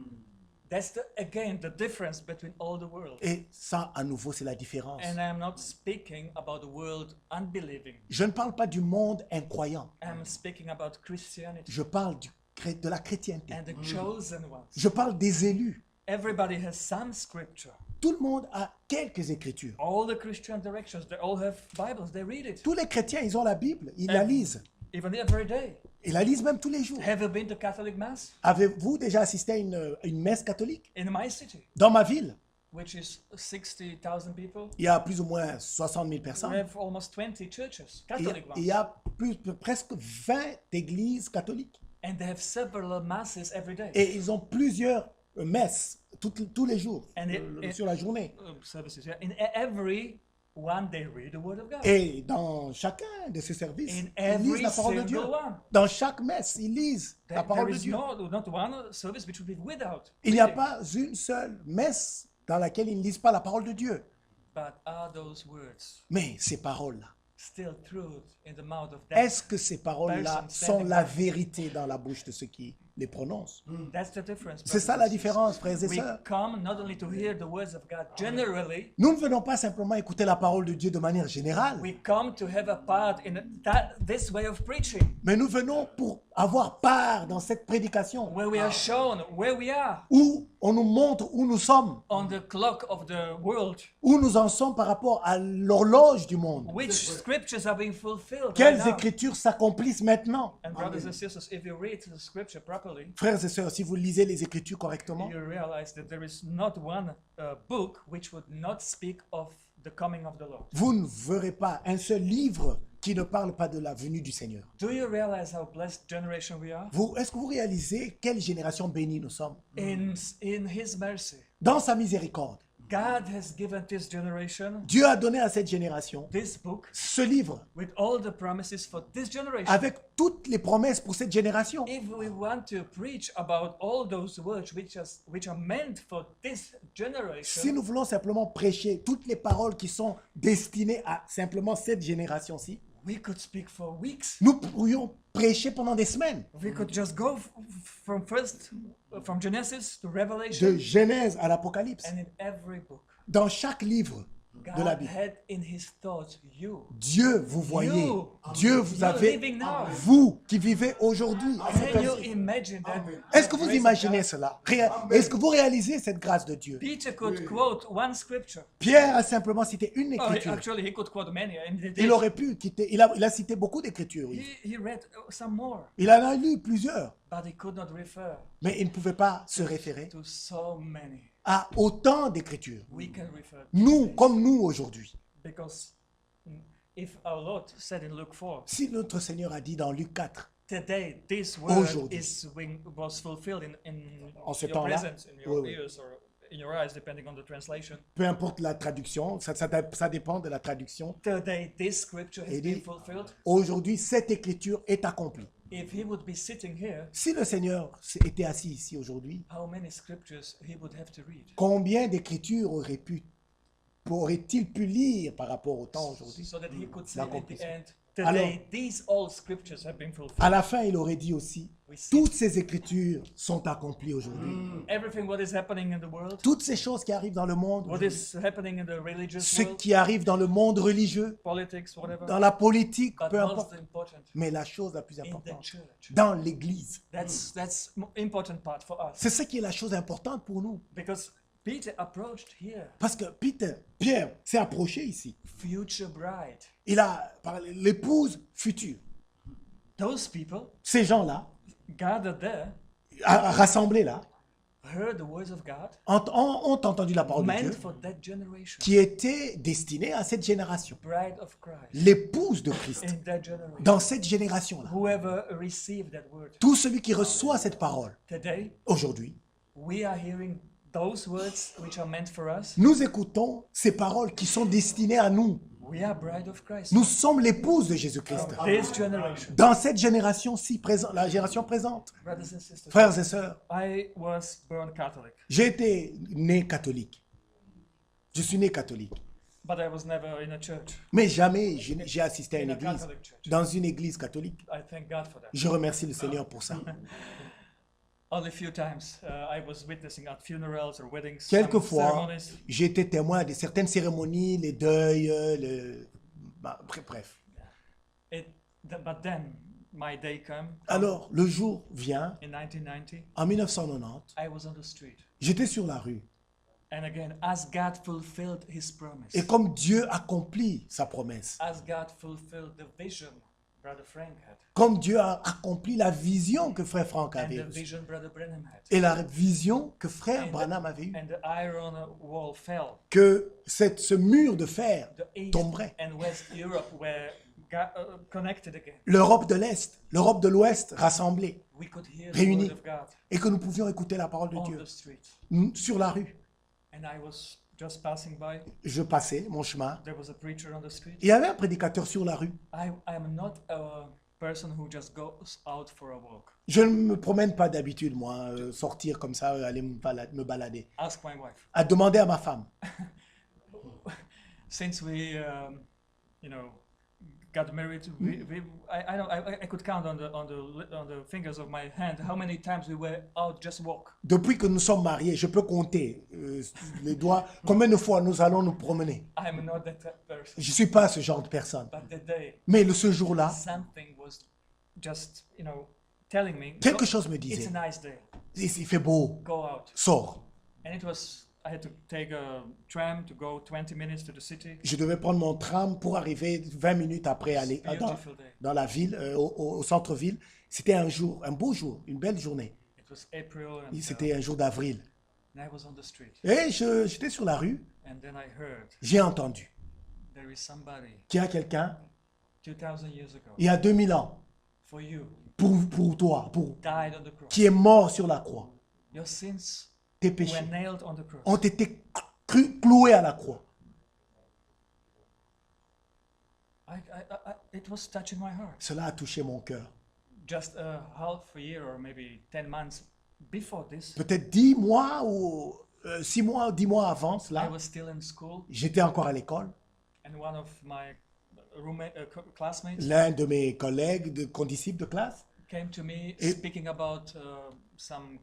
That's again the difference between all the world. Et ça, à nouveau, c'est la différence. And I'm not speaking about the world unbelieving. Je ne parle pas du monde incroyant. I'm speaking about Christianity Je parle de la chrétienté. and the chosen ones. Je parle des élus. Everybody has some scripture. Tout le monde a quelques écritures. All the Christian directions, they all have Bibles. They read it. Tous les chrétiens, ils ont la Bible. Ils la lisent. Even every day. Ils la lisent même tous les jours. Have you been to Catholic Mass? Avez-vous déjà assisté à une messe catholique? In my city, Dans ma ville, which is 60,000 people, il y a plus ou moins 60 000 we personnes. have almost 20 churches, Et Catholic il y ones. a presque 20 églises catholiques. And they have several masses every day. Et ils ont plusieurs messes tous les jours, And sur la journée. Services, yeah. In every one, they read the Word of God. Et dans chacun de ces services, In ils lisent every la parole de Dieu. single one. Dans chaque messe, ils lisent la There parole de is Dieu. not one service which would be without. Il n'y a reading. pas une seule messe dans laquelle ils ne lisent pas la parole de Dieu. But are those words Mais ces paroles-là, still truth in the mouth of that? est-ce que ces paroles-là sont la vérité dans la bouche de ceux qui les prononcent? That's the difference. C'est ça brothers la and différence, frères et sisters. We sœurs. come not only to hear the words of God generally, Nous ne venons pas simplement écouter la parole de Dieu de manière générale, we come to have a part in this way of preaching, mais nous venons pour avoir part dans cette prédication where we are shown where we are où on nous montre où nous sommes, on the clock of the world, où nous en sommes par rapport à l'horloge du monde. which scriptures are being fulfilled right Quelles now. écritures s'accomplissent maintenant? And brothers and sisters, if you read the scripture properly, Frères et sœurs, si vous lisez les Écritures correctement, you realize that there is not one book which would not speak of the coming of the Lord. vous ne verrez pas un seul livre qui ne parle pas de la venue du Seigneur. Do you realize how blessed generation we are? Est-ce que vous réalisez quelle génération bénie nous sommes? In His mercy, Dans sa miséricorde, God has given this generation Dieu a donné à cette génération this book ce livre with all the promises for this generation. avec toutes les promesses pour cette génération. If we want to preach about all those words which are meant for this Si generation, nous voulons simplement prêcher toutes les paroles qui sont destinées à simplement cette génération-ci, we could speak for weeks. nous pourrions prêcher pendant des semaines, We could just go from Genesis to de Revelation, Genèse à l'Apocalypse. and in every book, Dans chaque livre de la God Bible, had in His thoughts you. Dieu vous voyez, You. Dieu vous You're avez, living now. vous qui vivez aujourd'hui. Can you imagine that? Est-ce que vous grace of imaginez God? cela? Est-ce que vous réalisez cette grâce de Dieu? Peter could quote one scripture. Pierre a simplement cité une Oh, écriture. actually, he could quote many. And he, Il did. aurait pu quitter, il a cité beaucoup d'écritures. Oui. He read some more, Il en a lu plusieurs, but he could not refer mais il ne pouvait pas se référer to so many. à autant d'écritures. We can refer to Nous, these comme nous aujourd'hui. because if our Lord said in Luke 4, Si notre Seigneur a dit dans Luc 4, today this word Aujourd'hui. was fulfilled in En ce your temps-là, presence, in your oui, oui. ears, or in your eyes, depending on the translation. peu importe la traduction, ça dépend de la traduction. Today this scripture has Et been dit- fulfilled. Aujourd'hui, cette écriture est accomplie. If he would be sitting here, Si le Seigneur était assis ici aujourd'hui, how many scriptures he would have to read? combien d'écritures aurait-il pu lire par rapport au temps aujourd'hui? So that he could say La at the conclusion. end, today these all scriptures have been fulfilled. À la fin, il aurait dit aussi, We see toutes ces écritures sont accomplies aujourd'hui. everything what is happening in the world, Toutes ces choses qui arrivent dans le monde, what is happening in the religious ce world, qui arrive dans le monde religieux, politics, whatever. dans la politique, But peu most importe. important, Mais la chose la plus in the importante, church. dans l'Église, That's important part for us. c'est ce qui est la chose importante pour nous. Because Peter approached here, Parce que Pierre s'est approché ici. future bride. Il a parlé l'épouse future. Those people Ces gens-là, gathered there, rassemblés là, heard the words of God, ont entendu la parole de meant Dieu for that generation. qui était destinée à cette génération. Bride of Christ. L'épouse de Christ. In that generation. Dans cette génération-là. Whoever received that word. Tout celui qui reçoit cette parole, Today, aujourd'hui, we are hearing those words which are meant for us. Nous écoutons ces paroles qui sont destinées à nous. We are bride of Christ. Nous sommes l'épouse de Jésus-Christ. This generation, Dans cette génération-ci, la génération présente, brothers and sisters, frères et sœurs, I was born Catholic, j'ai été né catholique. Je suis né catholique. but I was never in a church, Mais jamais j'ai assisté à une in a église, Catholic church. dans une église catholique. I thank God for that. Je remercie le Seigneur pour ça. Only few times I was witnessing at funerals or weddings, some Quelquefois, ceremonies. j'ai été témoin de certaines cérémonies, les deuils, bref. But then my day came. Alors, le jour vient, In 1990, en 1990, I was on the street. j'étais sur la rue. And again, as God fulfilled His promise, Et comme Dieu accomplit sa promesse, as God fulfilled the vision Brother Frank had, comme Dieu a accompli la vision que frère Franck and avait the eue, vision Brother Branham had, et la vision que frère and Branham avait eue, and the iron wall fell. que ce mur de fer The East tomberait. and West Europe were connected again. L'Europe de l'Est, l'Europe de l'Ouest rassemblée, We could hear the réunis, word of God et que nous pouvions écouter la parole de on Dieu the street. sur la rue. And I was just passing by. Je passais mon chemin. There was a preacher on the street. Il y avait un prédicateur sur la rue. I am not a person who just goes out for a walk. Je ne me promène pas d'habitude, moi, sortir comme ça, aller me balader. Ask my wife. À demander à ma femme. Since we, got married, I could count on the fingers of my hand how many times we were out just walk. Depuis que nous sommes mariés, je peux compter les doigts. Combien de fois nous allons nous promener? I'm not that person. Je ne suis pas ce genre de personne. But the day, Mais ce jour-là, something was just, telling me, quelque chose me it's disait, a nice day. il fait beau, Go out. sors. And I had to take a tram to go 20 minutes to the city. Je devais prendre mon tram pour arriver 20 minutes après aller Beautiful day. dans la ville, au centre-ville. C'était un beau jour, une belle journée. It was April and, C'était un jour d'avril. and I was on the street. Et j'étais sur la rue, And then I heard j'ai entendu there is somebody qu'il y a quelqu'un, 2,000 years ago il y a 2000 ans, for you pour toi, died on the cross. qui est mort sur la croix. Your sins Tes were péchés nailed on the cross. ont été cloués à la croix. It was touching my heart. Cela a touché mon cœur. Just a half a year or maybe 10 months before this, Peut-être 10 mois ou 6 mois, 10 mois avant I cela, was still in school, j'étais encore à l'école. and one of my classmates L'un de mes collègues, condisciples de classe, came to me Et- speaking about some,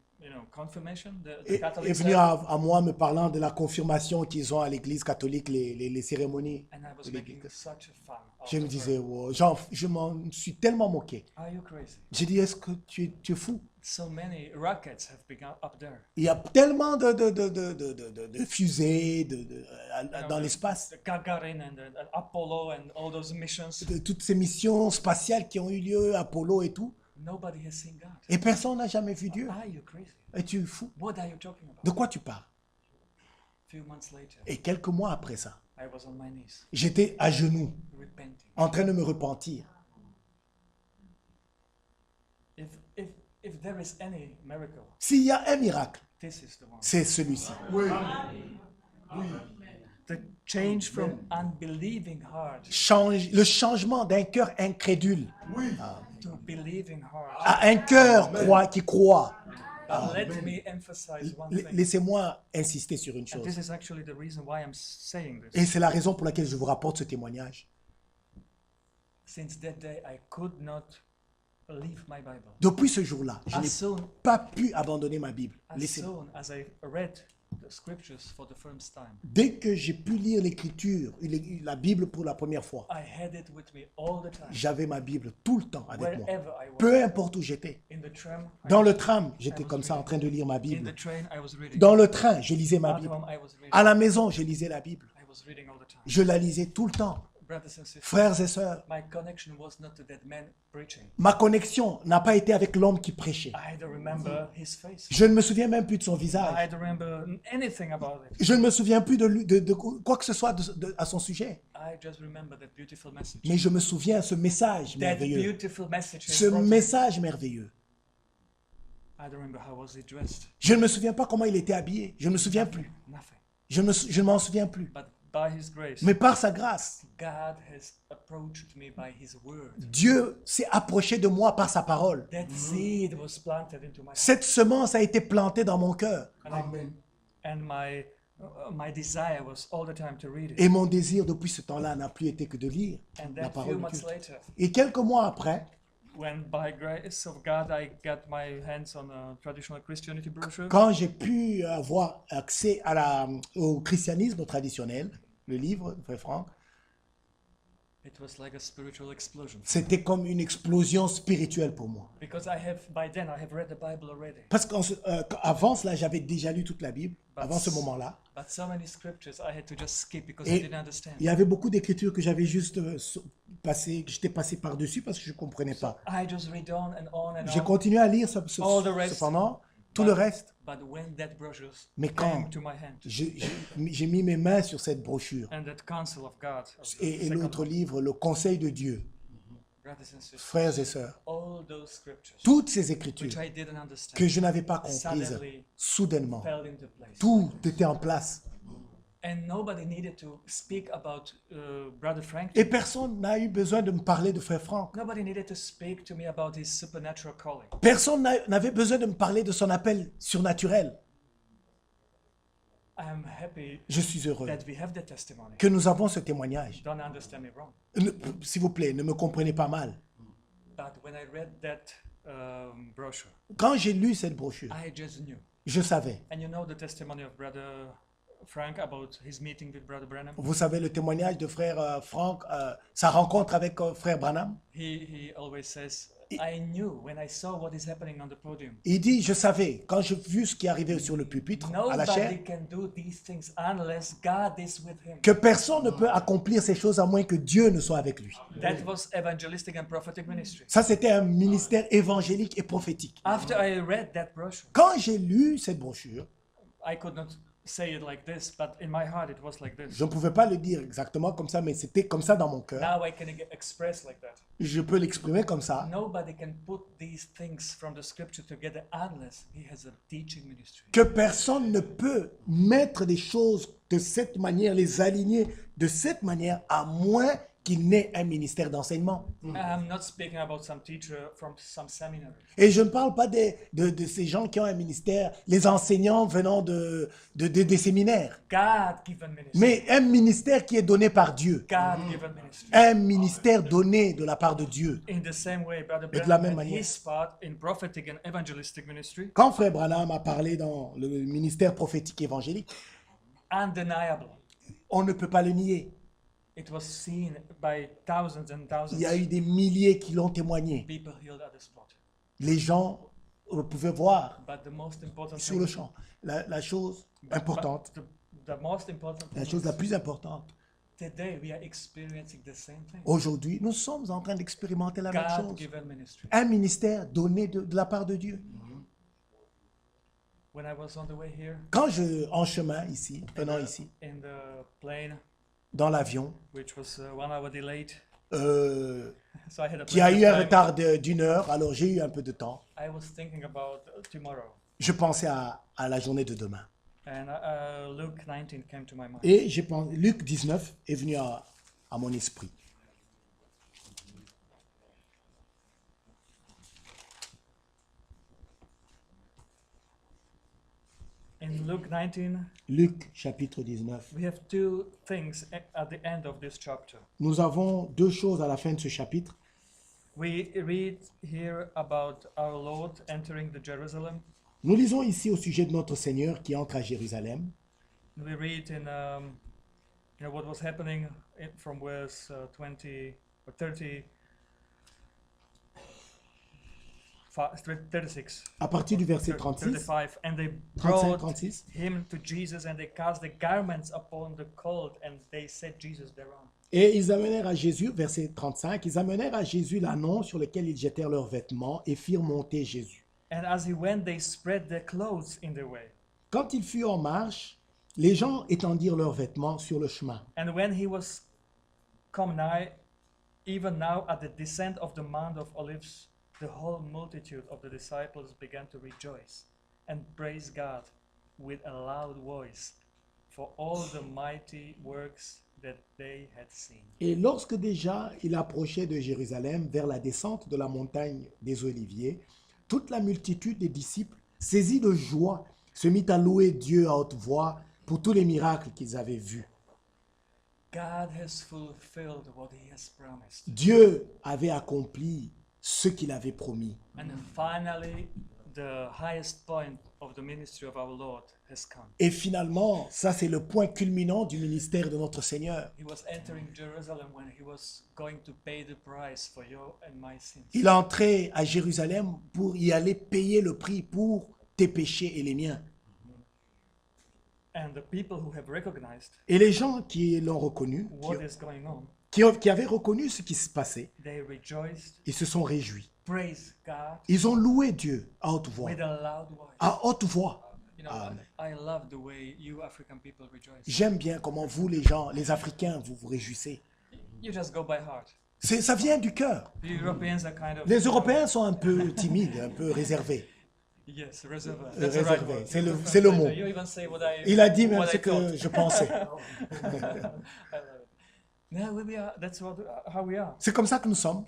confirmation. The est Catholic venu said, à moi me parlant de la confirmation qu'ils ont à l'église catholique, les cérémonies. and I was de making l'église. such a fun. out Je me of her. disais, wow, je m'en suis tellement moqué. Are you crazy? J'ai dit, est-ce que tu es fou? So many rockets have been up there. Il y a tellement de fusées dans l'espace, The Gagarin and the Apollo and all those missions. de toutes ces missions spatiales qui ont eu lieu, Apollo et tout. Nobody has seen God. Et personne n'a jamais vu Dieu. Are you crazy? Es-tu fou? What are you talking about? De quoi tu parles? Few months later, Et quelques mois après ça, I was on my knees, j'étais à genoux, repenting. en train de me repentir. If there is any miracle, S'il y a un miracle, this is the one. c'est celui-ci. The change from unbelieving heart Le changement d'un cœur incrédule to believing heart. à un cœur qui croit. But let me emphasize one thing. Laissez-moi insister sur une And this chose. is actually the reason why I'm saying this. Et c'est la raison pour laquelle je vous rapporte ce témoignage. Since that day, I could not leave my Bible. Depuis ce jour-là, je As n'ai soon, pas pu abandonner ma Bible. as soon as I read the scriptures for the first time, Dès que j'ai pu lire l'écriture, la Bible pour la première fois, I had it with me all the time. j'avais ma Bible tout le temps avec moi. Wherever I was. Peu importe où j'étais. In the tram, Dans le tram, j'étais comme ça en train de lire ma in the Bible. train, I was reading. Dans le train, je lisais ma At Bible. home, I was reading. À la maison, je lisais la Bible. I was reading all the time. Je la lisais tout le temps. Brothers and sisters, Frères et sœurs, my connection was not to that man preaching. ma connexion n'a pas été avec l'homme qui prêchait. I don't remember his face. Je ne me souviens même plus de son I visage. don't remember anything about it. Je ne me souviens plus de quoi que ce soit à son sujet. I just remember that beautiful message. Mais je me souviens de ce message That merveilleux. beautiful message. Ce message merveilleux. I I don't remember how was he dressed. Je ne me souviens pas comment il était habillé. Je ne me souviens plus. Nothing. Je ne m'en souviens plus. But by his grace, Mais par sa grâce, God has approached me by his word. Dieu s'est approché de moi par sa parole. That seed was planted into my heart. Cette semence a été plantée dans mon cœur. And my desire was all the time to read it. Et mon désir depuis ce temps-là n'a plus été que de lire And la then few parole de months Dieu. later, Et quelques mois après, when by grace of God I got my hands on a traditional Christianity brochure, quand j'ai pu avoir accès au christianisme traditionnel, le livre de Frère Franck, it was like a spiritual explosion. c'était comme une explosion spirituelle pour moi. Because by then I have read the Bible already. Parce qu'avant cela, j'avais déjà lu toute la Bible, avant ce moment-là. But so many scriptures I had to just skip because Et I didn't understand. il y avait beaucoup d'écritures que j'avais juste que j'étais passé par-dessus parce que je ne comprenais pas. I just read on and on and J'ai on. continué à lire All the rest. cependant tout le reste. But when that brochure Mais quand came to my hand, j'ai mis mes mains sur cette brochure and that counsel of God, of the et second l'autre one, livre, le Conseil de Dieu, brothers and sisters, frères et sœurs, all those scriptures toutes ces which écritures I didn't understand que je n'avais pas comprises, suddenly soudainement, fell into place. tout était en place. And nobody needed to speak about Brother Frank. Et personne n'a eu besoin de me parler de Frère Franck. Nobody needed to speak to me about his supernatural calling. Personne n'avait besoin de me parler de son appel surnaturel. I am happy Je suis heureux that we have the testimony. que nous avons ce témoignage. Don't understand me wrong. S'il vous plaît, ne me comprenez pas mal. But when I read that brochure, Quand j'ai lu cette brochure, I just knew. je savais. And you know the testimony of Brother Frank about his meeting with Brother Branham? Vous savez le témoignage de Frère Franck, sa rencontre avec Frère Branham. He always says, I knew when I saw what is happening on the podium. Il dit, je savais, quand j'ai vu ce qui arrivait sur le pupitre, à la chair, Nobody can do these things unless God is with him. que personne ne peut accomplir ces choses à moins que Dieu ne soit avec lui. That was evangelistic and prophetic ministry. Ça, c'était un ministère évangélique et prophétique. After I read that brochure, Quand j'ai lu cette brochure, I could not say it like this, but in my heart it was like this. je ne pouvais pas le dire exactement comme ça, mais c'était comme ça dans mon cœur. Now I can express like that. Je peux l'exprimer comme ça. Nobody can put these things from the scripture together unless he has a teaching ministry. Que personne ne peut mettre des choses de cette manière, les aligner de cette manière, à moins qu'il n'ait un ministère d'enseignement. I'm not speaking about some teacher from some seminary. Et je ne parle pas de ces gens qui ont un ministère, les enseignants venant des séminaires, God-given ministry. mais un ministère qui est donné par Dieu, God-given ministry. un ministère donné de la part de Dieu. In the same way, Brother Et de la Branham même had manière. his part in prophetic and evangelistic ministry, Quand Frère Branham a parlé dans le ministère prophétique évangélique, undeniable. on ne peut pas le nier. It was seen by thousands and thousands Il y a eu des milliers qui l'ont témoigné. people healed at the spot. Les gens pouvaient voir But the most important sur le thing, champ. La chose importante, the most important la thing chose la is, plus importante, today we are experiencing the same thing. aujourd'hui, nous sommes en train d'expérimenter la même chose. God-given ministry. Un ministère donné de la part de Dieu. When I was on the way here, Quand en chemin ici, venant ici, in the plane, dans l'avion, which was 1 hour delayed, qui so I had a a eu plenty un of time, retard d'une heure, alors j'ai eu un peu de temps. I was thinking about tomorrow. Je pensais à la journée de demain. And Luke 19 came to my mind. Et Luc 19 est venu à mon esprit. In Luke 19, Luc chapitre 19. we have two things at the end of this chapter. Nous avons deux choses à la fin de ce chapitre. We read here about our Lord entering the Jerusalem. Nous lisons ici au sujet de notre Seigneur qui entre à Jérusalem. We read in what was happening from verse 20 or 30, 36. À partir du verset 36, 35, and they 35, brought 36. him to Jesus, and they cast the garments upon the colt, and they set Jesus thereon. Et ils amenèrent à Jésus, verset 35, ils amenèrent à Jésus l'ânon sur lequel ils jetèrent leurs vêtements et firent monter Jésus. And as he went, they spread their clothes in the way. Quand il fut en marche, les gens étendirent leurs vêtements sur le chemin. And when he was come nigh, even now at the descent of the Mount of Olives, the whole multitude of the disciples began to rejoice and praise God with a loud voice for all the mighty works that they had seen. Et lorsque déjà il approchait de Jérusalem vers la descente de la montagne des Oliviers, toute la multitude des disciples, saisis de joie, se mit à louer Dieu à haute voix pour tous les miracles qu'ils avaient vus. God has fulfilled what he has promised. Dieu avait accompli ce qu'il avait promis. And finally, the highest point of the ministry of our Lord has come. Et finalement, ça c'est le point culminant du ministère de notre Seigneur. He was entering Jerusalem when he was going to pay the price for your and my sins. Il est entré à Jérusalem pour y aller payer le prix pour tes péchés et les miens. And the people who have recognized Et les gens qui l'ont reconnu, what is going on, qui avaient reconnu ce qui se passait, they rejoiced, ils se sont réjouis. praised God Ils ont loué Dieu à haute voix. with a loud voice. À haute voix. You know, Amen. I love the way you African people rejoice. J'aime bien comment vous, les gens, les Africains, vous vous réjouissez. You just go by heart. Ça vient du cœur. The Europeans are kind of Les Européens sont un peu timides, un peu réservés. yes, reserved. Réservés, c'est le mot. You even say what I. Il a dit même what ce I que thought. je pensais. I love it. No, we are. That's how we are. C'est comme ça que nous sommes.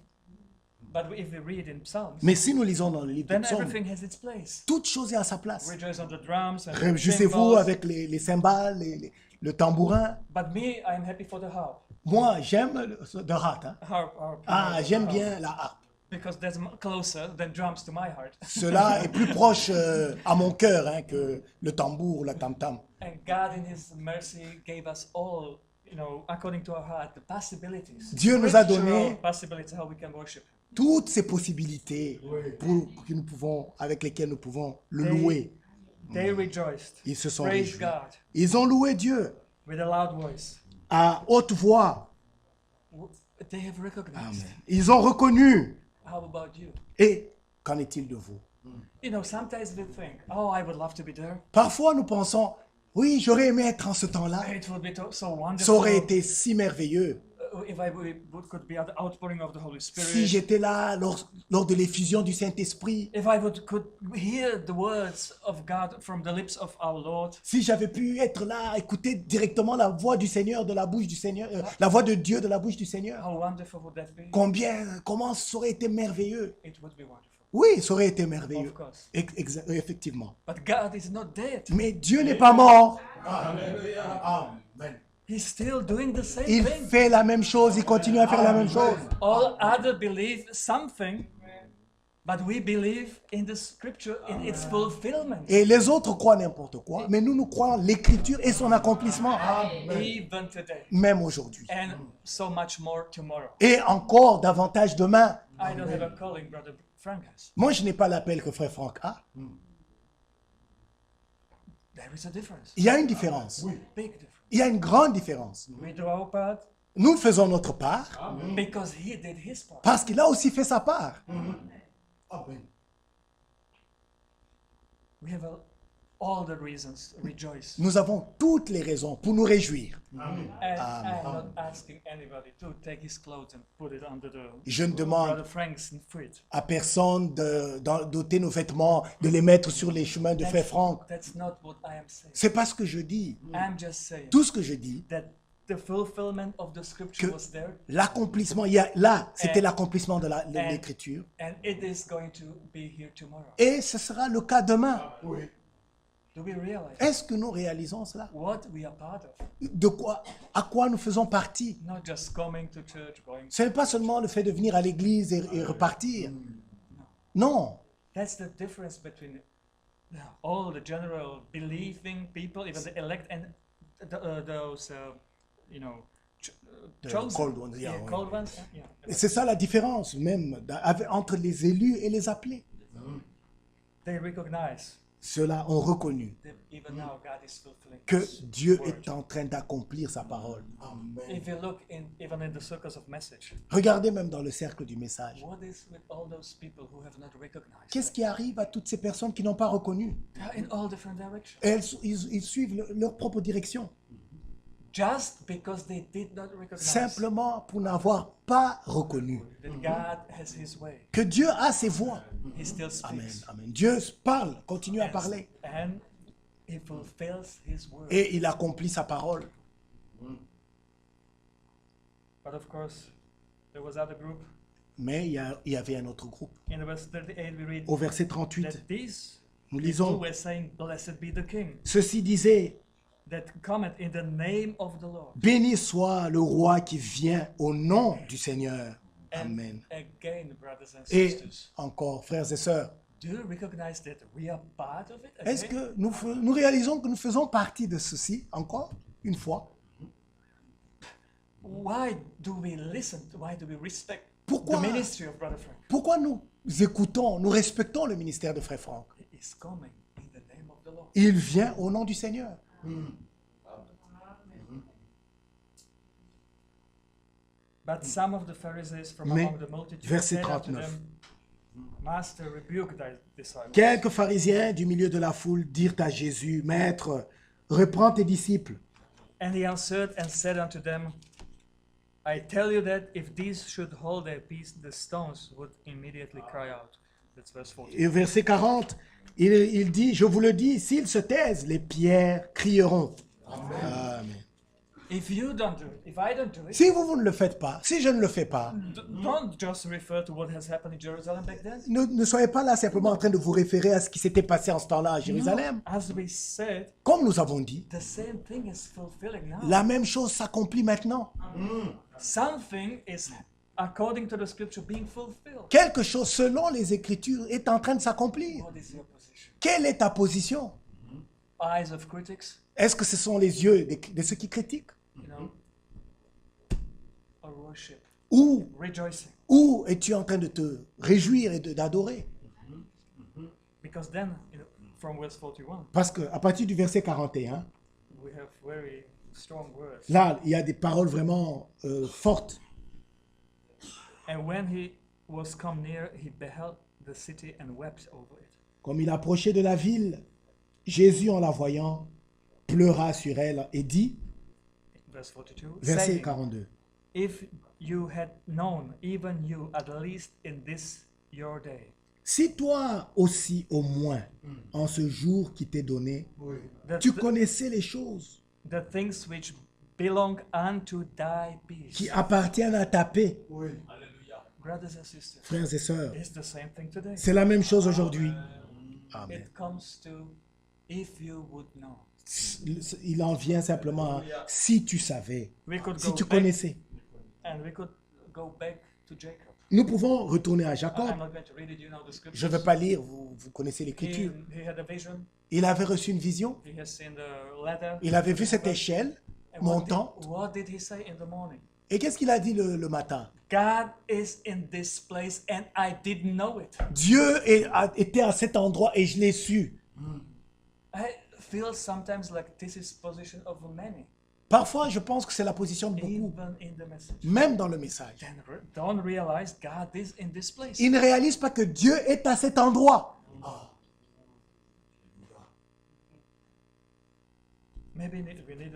But if we read in Psalms, Mais si nous lisons dans le livre de then Psaumes, everything has its place. toute chose est à sa place. Rejoice on the drums and Réjouissez-vous cymbals. avec les cymbales, le tambourin. But me, I'm happy for the harp. Moi, j'aime de harpe. Hein. Harp. Ah, j'aime bien la harpe. Because that's closer than drums to my heart. Cela est plus proche à mon cœur hein, que le tambour, la tam-tam. And God, in His mercy, gave us all, you know, according to our heart, the possibilities. Dieu nous a Scriptural donné possibilities how we can worship Him. toutes ces possibilités que nous pouvons, avec lesquelles nous pouvons le louer. They rejoiced. Ils se sont Praise réjouis. God Ils ont loué Dieu with a loud voice. à haute voix. They have recognized. Ils ont reconnu. How about you? Et qu'en est-il de vous? You know, sometimes we think, oh, I would love to be there. Parfois, nous pensons, oui, j'aurais aimé être en ce temps-là. It would be so Ça wonderful. aurait été si merveilleux If I could be at the outpouring of the Holy Spirit. si j'étais là lors de l'effusion du Saint-Esprit. If I could hear the words of God from the lips of our Lord. Si j'avais pu être là, écouter directement la voix du Seigneur de la bouche du Seigneur, la voix de Dieu de la bouche du Seigneur. How wonderful would that be? Comment ça aurait été merveilleux. It would be wonderful. Oui, ça aurait été merveilleux. Of course. Effectivement. But God is not dead. Mais Dieu n'est pas mort. Amen. He's still doing the same Il thing. fait la même chose, il continue à faire la même chose. All other believe something, but we believe in the scripture in its fulfillment. Et les autres croient n'importe quoi, mais nous croyons l'Écriture et son accomplissement, Even today. même aujourd'hui. And so much more tomorrow. Et encore davantage demain. I don't have a calling, Brother Frank has. Moi, je n'ai pas l'appel que Frère Franck a. There is a difference. Il y a une différence. Big difference. Il y a une grande différence. We do our part Nous faisons notre part because he did his part. parce qu'il a aussi fait sa part. We have all the reasons to rejoice. Nous avons toutes les raisons pour nous réjouir. And I'm not asking anybody to take his clothes and put it under the Je ne demande Brother Frank's feet. à personne d'ôter nos vêtements, de les mettre sur les chemins de Frère Franck. That's not what I am saying. C'est pas ce que je dis. I'm just saying Tout ce que je dis, that the fulfillment of the scripture que was there, l'accomplissement, c'était l'accomplissement de l'Écriture. and it is going to be here tomorrow. Et ce sera le cas demain. Do we realize Est-ce que nous réalisons cela? what we are part of? À quoi nous faisons partie? Not just coming to church, going. Ce n'est pas seulement le fait de venir à l'église et repartir. Non. That's the difference between all the general believing people, even the elect, and those, you know, The chosen, called ones, yeah, called ones. Yeah. Et c'est ça la différence même entre les élus et les appelés. They recognize Ceux-là ont reconnu that even now God is fulfilling que His Dieu word. est en train d'accomplir sa parole. If you look even in the circles of message, Regardez même dans le cercle du message. what is with all those people who have not recognized? Qu'est-ce qui arrive à toutes ces personnes qui n'ont pas reconnu? They are in all different directions. Ils suivent leur propre direction. just because they did not recognize simplement pour n'avoir pas reconnu that God has His way. que Dieu a ses voix. He still Amen, speaks. amen. Dieu parle, continue à parler And He fulfills His word. et il accomplit sa parole. But of course, there was other group. Mais il y avait un autre groupe. In verse 38, we read Au verset 38, that these nous people lisons, were saying, "Blessed be the King ceci disait, that cometh in the name of the Lord." béni soit le roi qui vient au nom du Seigneur. Amen. Again, brothers and Et sisters, encore, frères et sœurs, do you recognize that we are part of it? est-ce Again? que nous réalisons que nous faisons partie de ceci, encore une fois? Why do we listen? Why do we respect Pourquoi? the ministry of Brother Frank? Pourquoi nous écoutons, nous respectons le ministère de Frère Franck? He is coming in the name of the Lord. Il vient au nom du Seigneur. But some of the Pharisees from Mais, among the multitude verset said unto 39. them, Master, rebuke thy disciples. Quelques pharisiens du milieu de la foule dirent à Jésus, Maître, reprends tes disciples. And he answered and said unto them, I tell you that if these should hold their peace, the stones would immediately cry out. That's verse 40. Et au verset 40, il dit, je vous le dis, s'ils se taisent, les pierres crieront. Amen. If you don't do it, if I don't do it, Si vous ne le faites pas, si je ne le fais pas, don't just refer to what has happened in Jerusalem back then. ne soyez pas là simplement en train de vous référer à ce qui s'était passé en ce temps-là à Jérusalem. As we said, Comme nous avons dit, the same thing is fulfilling now. la même chose s'accomplit maintenant. Something is, according to the scripture, being fulfilled. Quelque chose, selon les Écritures, est en train de s'accomplir. What is your position? Quelle est ta position? Eyes of critics, Est-ce que ce sont les yeux de ceux qui critiquent? you know, or worship, Ou rejoicing. Ou es-tu en train de te réjouir et d'adorer? Because then, you know, from verse 41, Parce qu'à partir du verset 41, we have very strong words. là, il y a des paroles vraiment fortes. And when he was come near, he beheld the city and wept over it. Comme il approchait de la ville, Jésus, en la voyant, pleura sur elle et dit, Verse 42, verset saying, 42, If you had known, even you, at least in this your day, si toi aussi, au moins, en ce jour qui t'est donné, that tu connaissais les choses the things which belong unto thy qui peace. appartiennent à ta paix, Brothers and sisters, frères et sœurs, it's the same thing today. c'est la même chose aujourd'hui. Amen. It comes to if you would know. Il en vient simplement à si tu savais, We could si go tu back, connaissais. and we could go back to Jacob. Nous pouvons retourner à I'm Jacob. not going to read it, you know the scriptures. Je ne vais pas lire, vous connaissez He, l'écriture. he had a vision. Il avait reçu une vision, He has seen the ladder. il avait vu cette échelle And montante. what did he say in the morning? Et qu'est-ce qu'il a dit le matin? God is in this place and I didn't know it. Dieu était à cet endroit et je l'ai su. I feel sometimes like this is position of many, Parfois, je pense que c'est la position de beaucoup, even in the message. même dans le message. Then don't realize God is in this place. Ils ne réalisent pas que Dieu est à cet endroit. Maybe we need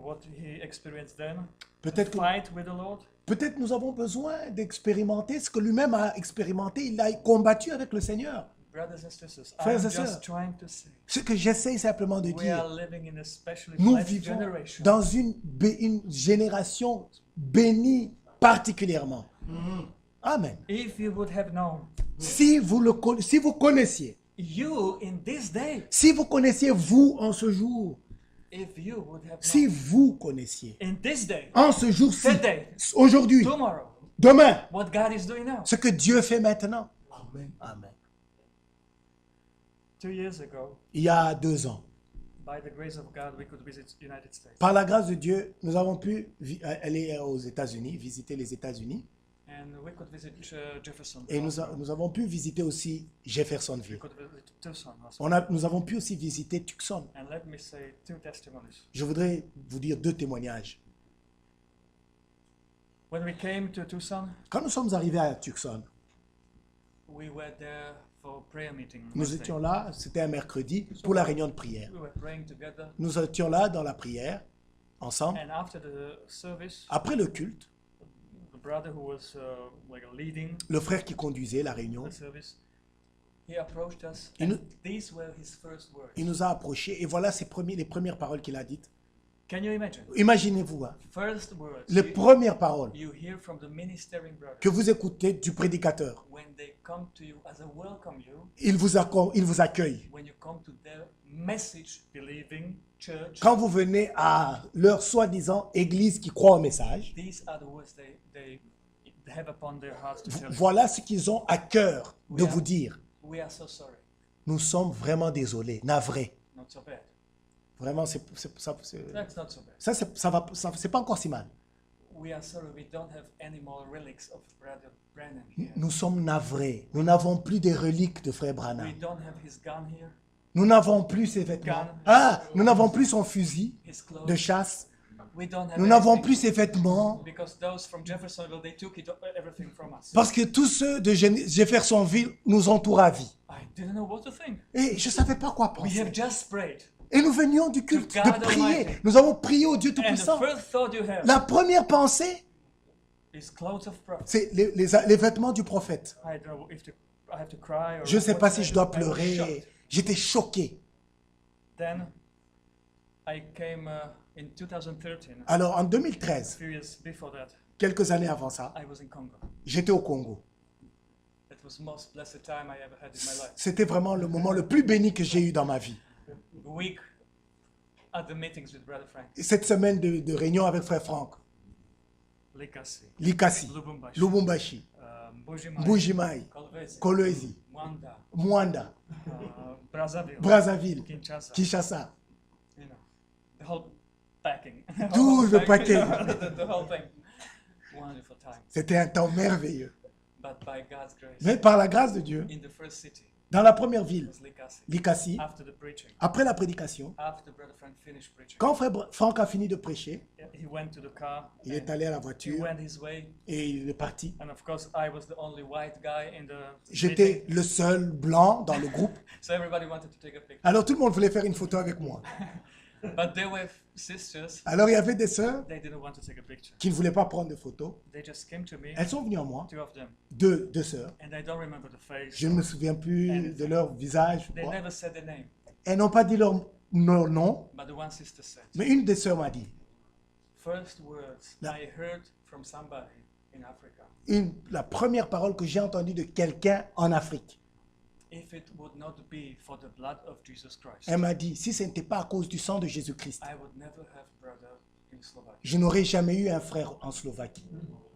what he experienced then. Peut-être que- Fight with the Lord. Peut-être nous avons besoin d'expérimenter ce que lui-même a expérimenté. Il a combattu avec le Seigneur. Brothers and sisters, Frères I'm et sœurs, just trying to say Ce que j'essaie simplement de we are dire, living in a specially nous blessed vivons generation. dans une génération bénie particulièrement. Amen. If you would have known, Si vous connaissiez, you in this day, si vous connaissiez vous en ce jour, if you would have si known, vous connaissiez in this day, en ce jour-ci, today, aujourd'hui, tomorrow, demain, what God is doing now. ce que Dieu fait maintenant. Amen. 2 years ago, Il y a 2 ans, by the grace of God, we could visit United States. par la grâce de Dieu, nous avons pu aller aux États-Unis, visiter les États-Unis, And we could visit Jefferson. et nous avons pu visiter aussi We Jeffersonville. could visit Tucson as well. Nous avons pu aussi visiter Tucson. And let me say 2 testimonies. Je voudrais vous dire 2 témoignages. When we came to Tucson, Quand nous sommes arrivés à Tucson, we were there for prayer meeting. Nous Wednesday. étions là, c'était un mercredi, pour la réunion de prière. We were praying together, Nous étions là dans la prière, ensemble. and after the service, Après le culte, the brother who was like leading le frère qui conduisait la réunion, the service, he approached us, Il and nous- these were his first words. il nous a approchés et voilà les premières paroles qu'il a dites. Can you imagine? Imaginez-vous, hein, First words les premières paroles you hear from the ministering brother que vous écoutez du prédicateur. when they come to you as a welcome you, Il vous accueille. when you come to their message believing church. Quand vous venez à leur soi-disant église qui croit au message, These are the words they have upon their hearts to tell you. voilà ce qu'ils ont à cœur de Oui, hein. vous dire. We are so sorry. Nous sommes vraiment désolés, navrés. Not so bad. Vraiment, That's not so bad. c'est pas encore si mal. We are sorry we don't have any more relics of Brother Branham here. Nous sommes navrés. Nous n'avons plus des reliques de frère We Branham. don't have his gun here, Nous n'avons plus ses vêtements. Gun. Ah, nous n'avons plus son fusil his clothes. de chasse. We don't have Nous n'avons anything, plus ses vêtements. because those from Jeffersonville, they took everything from us. Parce que tous ceux de Jeffersonville nous ont tout ravis. I didn't know what to think. Et je ne savais pas quoi We penser. have just prayed. Et nous venions du culte, To God de prier. Almighty. Nous avons prié au Dieu And the Tout-Puissant. first thought you have La première pensée, is clothes of prophet. c'est les vêtements du prophète. I don't know if I have to cry or Je ne sais what pas to si do. je dois I was pleurer. shocked. J'étais choqué. Then I came in 2013. Alors en A 2013, few years before that, quelques années avant ça, I was in Congo. j'étais au Congo. It was the most blessed time I ever had in my life. C'était vraiment le moment le plus béni que j'ai eu dans ma vie. A week at the meetings with Brother Frank, Et cette semaine de réunion avec frère Franck, Likasi, Likasi, Lubumbashi, Lubumbashi, Mbujimai, Bujimai, Kolwezi, Kolwezi, Mwanda, Mwanda, Brazzaville, Brazzaville, Kinshasa, Kinshasa. you know, the whole packing. Tout le paquet. the whole thing. Wonderful time. C'était un temps merveilleux. But by God's grace, Mais par la grâce de Dieu, in the first city, dans la première ville, was Likasi. Likasi, After the preaching, après la prédication, after Brother Frank finished preaching, quand frère Franck a fini de prêcher, he went to the car, il est and allé à la he voiture went his way, et il est parti. and of course I was the only white guy in the J'étais meeting, le seul blanc dans le groupe. so everybody wanted to take a picture. Alors tout le monde voulait faire une photo avec moi. But there were sisters, Alors il y avait des sœurs they didn't want to take a picture. qui ne voulaient pas prendre de photos. They just came to me, Elles sont venues à moi, two of them, deux sœurs. and I don't remember the face. Je ne me souviens plus de leur visage. They never said their name, Elles n'ont pas dit leur nom, but the one sister said, mais une des sœurs m'a dit, first words La- I heard from somebody in Africa, la première parole que j'ai entendue de quelqu'un en Afrique. if it would not be for the blood of Jesus Christ, Elle m'a dit, si ce n'était pas à cause du sang de Jésus-Christ, I would never have brother in Slovakia. je n'aurais jamais eu un frère en Slovaquie.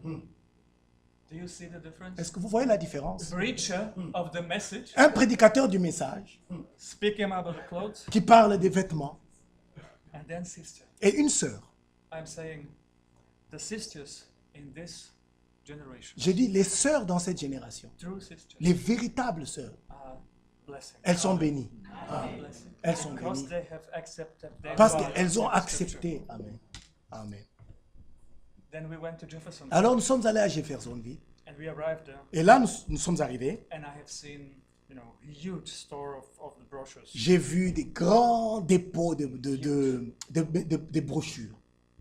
Do you see the difference? Est-ce que vous voyez la différence? Preacher of the message, Un prédicateur du message speaking about the clothes, qui parle des vêtements and then sister. et une sœur. I'm saying the sisters in this generation, J'ai dit, les sœurs dans cette génération, true sisters, les véritables sœurs, are blessing. elles sont bénies. Are blessing. Elles sont Because bénies. they have accepted their Parce God qu'elles ont in the scripture. accepté. Amen. Amen. Then we went to Jefferson, Alors nous sommes allés à Jeffersonville. and we arrived there, Et là, nous sommes arrivés. and I have seen, huge store of the brochures. J'ai vu des grands dépôts de brochures.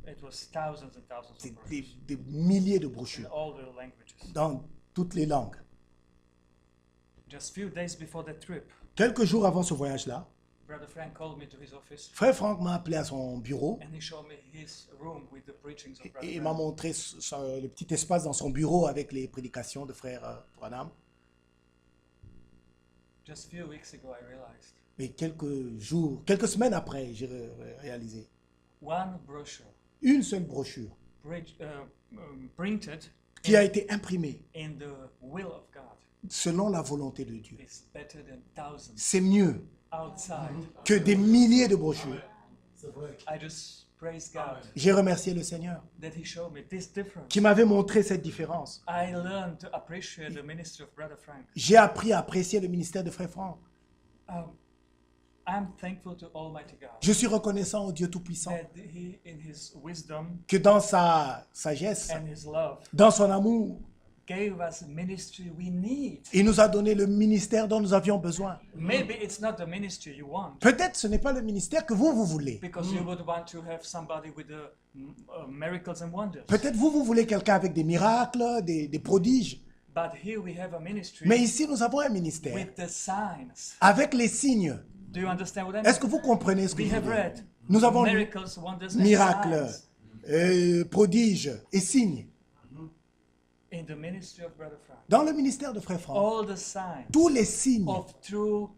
It was thousands and thousands of brochures Des milliers de in brochures all the languages. dans toutes les langues. Just few days before that trip, Quelques jours avant ce voyage-là, Brother Frank called me to his office, frère Franck m'a appelé à son bureau and he showed me his room with the preachings of et Brother il m'a Frank. montré le petit espace dans son bureau avec les prédications de frère Branham. Just few weeks ago, I realized Mais quelques semaines après, j'ai réalisé one brochure une seule brochure printed qui a été imprimée in the will of God selon la volonté de Dieu. is better than thousands C'est mieux outside. que des milliers de brochures. I just praise God J'ai remercié le Seigneur that He showed me this difference. qui m'avait montré cette différence. I learned to appreciate the ministry of Brother Frank. J'ai appris à apprécier le ministère de frère Franck. I'm thankful to Almighty God Je suis reconnaissant au Dieu Tout-Puissant that He, in His wisdom que dans sa sagesse, and His love, dans son amour, gave us ministry we need. Il nous a donné le ministère dont nous avions besoin. Maybe it's not the ministry you want, Peut-être ce n'est pas le ministère que vous voulez. because you would want to have somebody with the miracles and wonders. Peut-être vous voulez quelqu'un avec des miracles, des prodiges. But here we have a ministry Mais ici, nous avons un ministère with the signs. avec les signes. Do you understand what I mean? Est-ce que vous comprenez ce que We je have veux dire? read Nous avons lu miracles, wonders, and miracles, signs prodiges et signes. in the ministry of Brother Frank. Dans le ministère de Frère Franck, All the signs tous les signes of true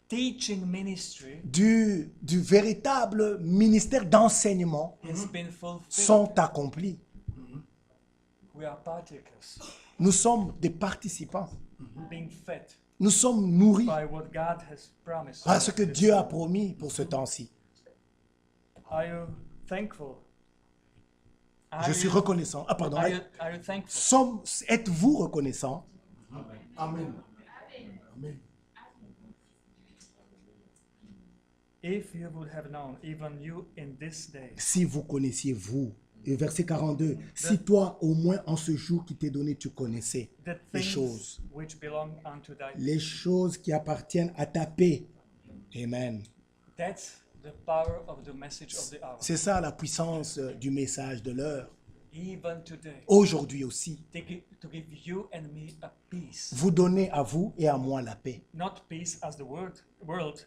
teaching ministry du véritable ministère d'enseignement has been fulfilled. sont accomplis. We are partakers, Nous sommes des participants. being fed Nous sommes nourris by what God has promised. par ce que Dieu a promis pour ce temps-ci. Are you thankful? Je suis reconnaissant. Ah, pardon. Are you thankful? Êtes-vous reconnaissant? Amen. Amen. If you would have known, even you in this day, Si vous connaissiez vous. Et verset 42. Si toi, au moins en ce jour qui t'est donné, tu connaissais the les things choses. which belong unto thy Les choses qui appartiennent à ta paix. Amen. That's the power of the message of the hour. C'est ça la puissance du message de l'heure. Even today, Aujourd'hui aussi, to give you and me a peace. vous donnez à vous et à moi la paix. Not peace as the world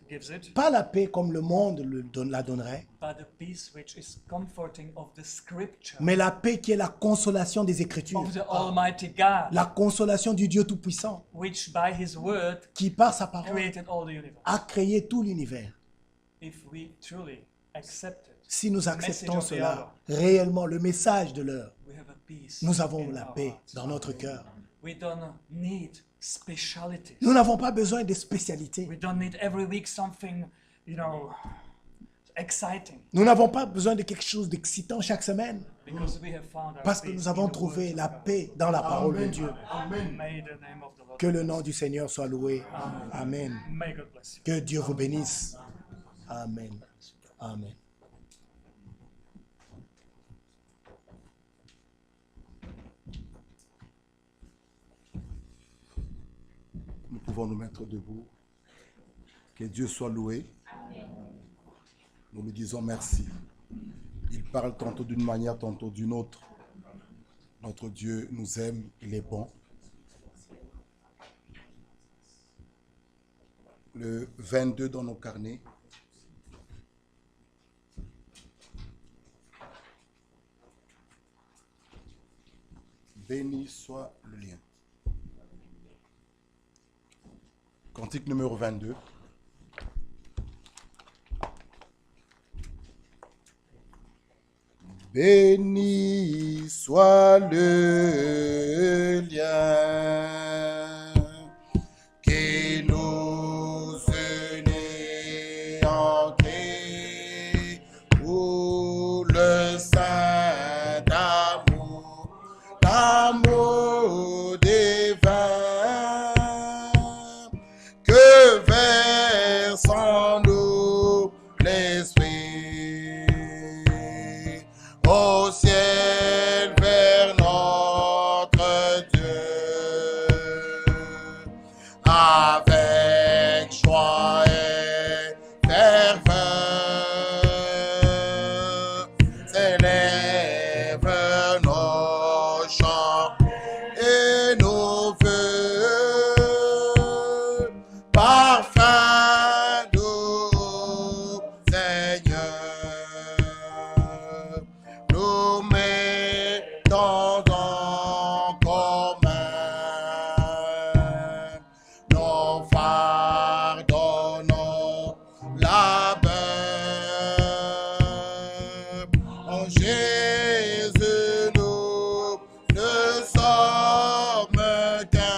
gives it, Pas la paix comme le monde la donnerait, but the peace which is comforting of the scripture, mais la paix qui est la consolation des Écritures. of the Almighty God, La consolation du Dieu Tout-Puissant which by His word qui, par sa parole, created all the universe. a créé tout l'univers. If we truly accept it, Si nous the acceptons message of the cela, hour, réellement, le message de l'heure, we have a peace. nous avons in la our paix hearts. dans notre cœur. We don't need specialities. Nous n'avons pas besoin de spécialités. We don't need every week something, exciting. Nous n'avons pas besoin de quelque chose d'excitant chaque semaine, Because we have found our parce que peace nous in avons the trouvé words la of God. paix dans la parole de Dieu. May the name of the Lord Que le nom du Seigneur soit loué. Amen. May God bless you. Que Dieu vous bénisse. Amen. Amen. Nous pouvons nous mettre debout. Que Dieu soit loué. Nous lui disons merci. Il parle tantôt d'une manière, tantôt d'une autre. Notre Dieu nous aime, il est bon. Le 22 dans nos carnets. Béni soit le lien. Cantique numéro 22. Béni soit le lien qui nous unit en Christ, pour le saint d'amour divin, que verse en nous l'Esprit. Au ciel vers notre Dieu, avec joie et ferveur, s'élève nos chants et nos vœux, parfum doux Seigneur. Nous mettons en commun nos fardeaux, nos labeurs. En Jésus, nous ne sommes qu'un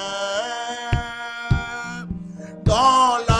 dans la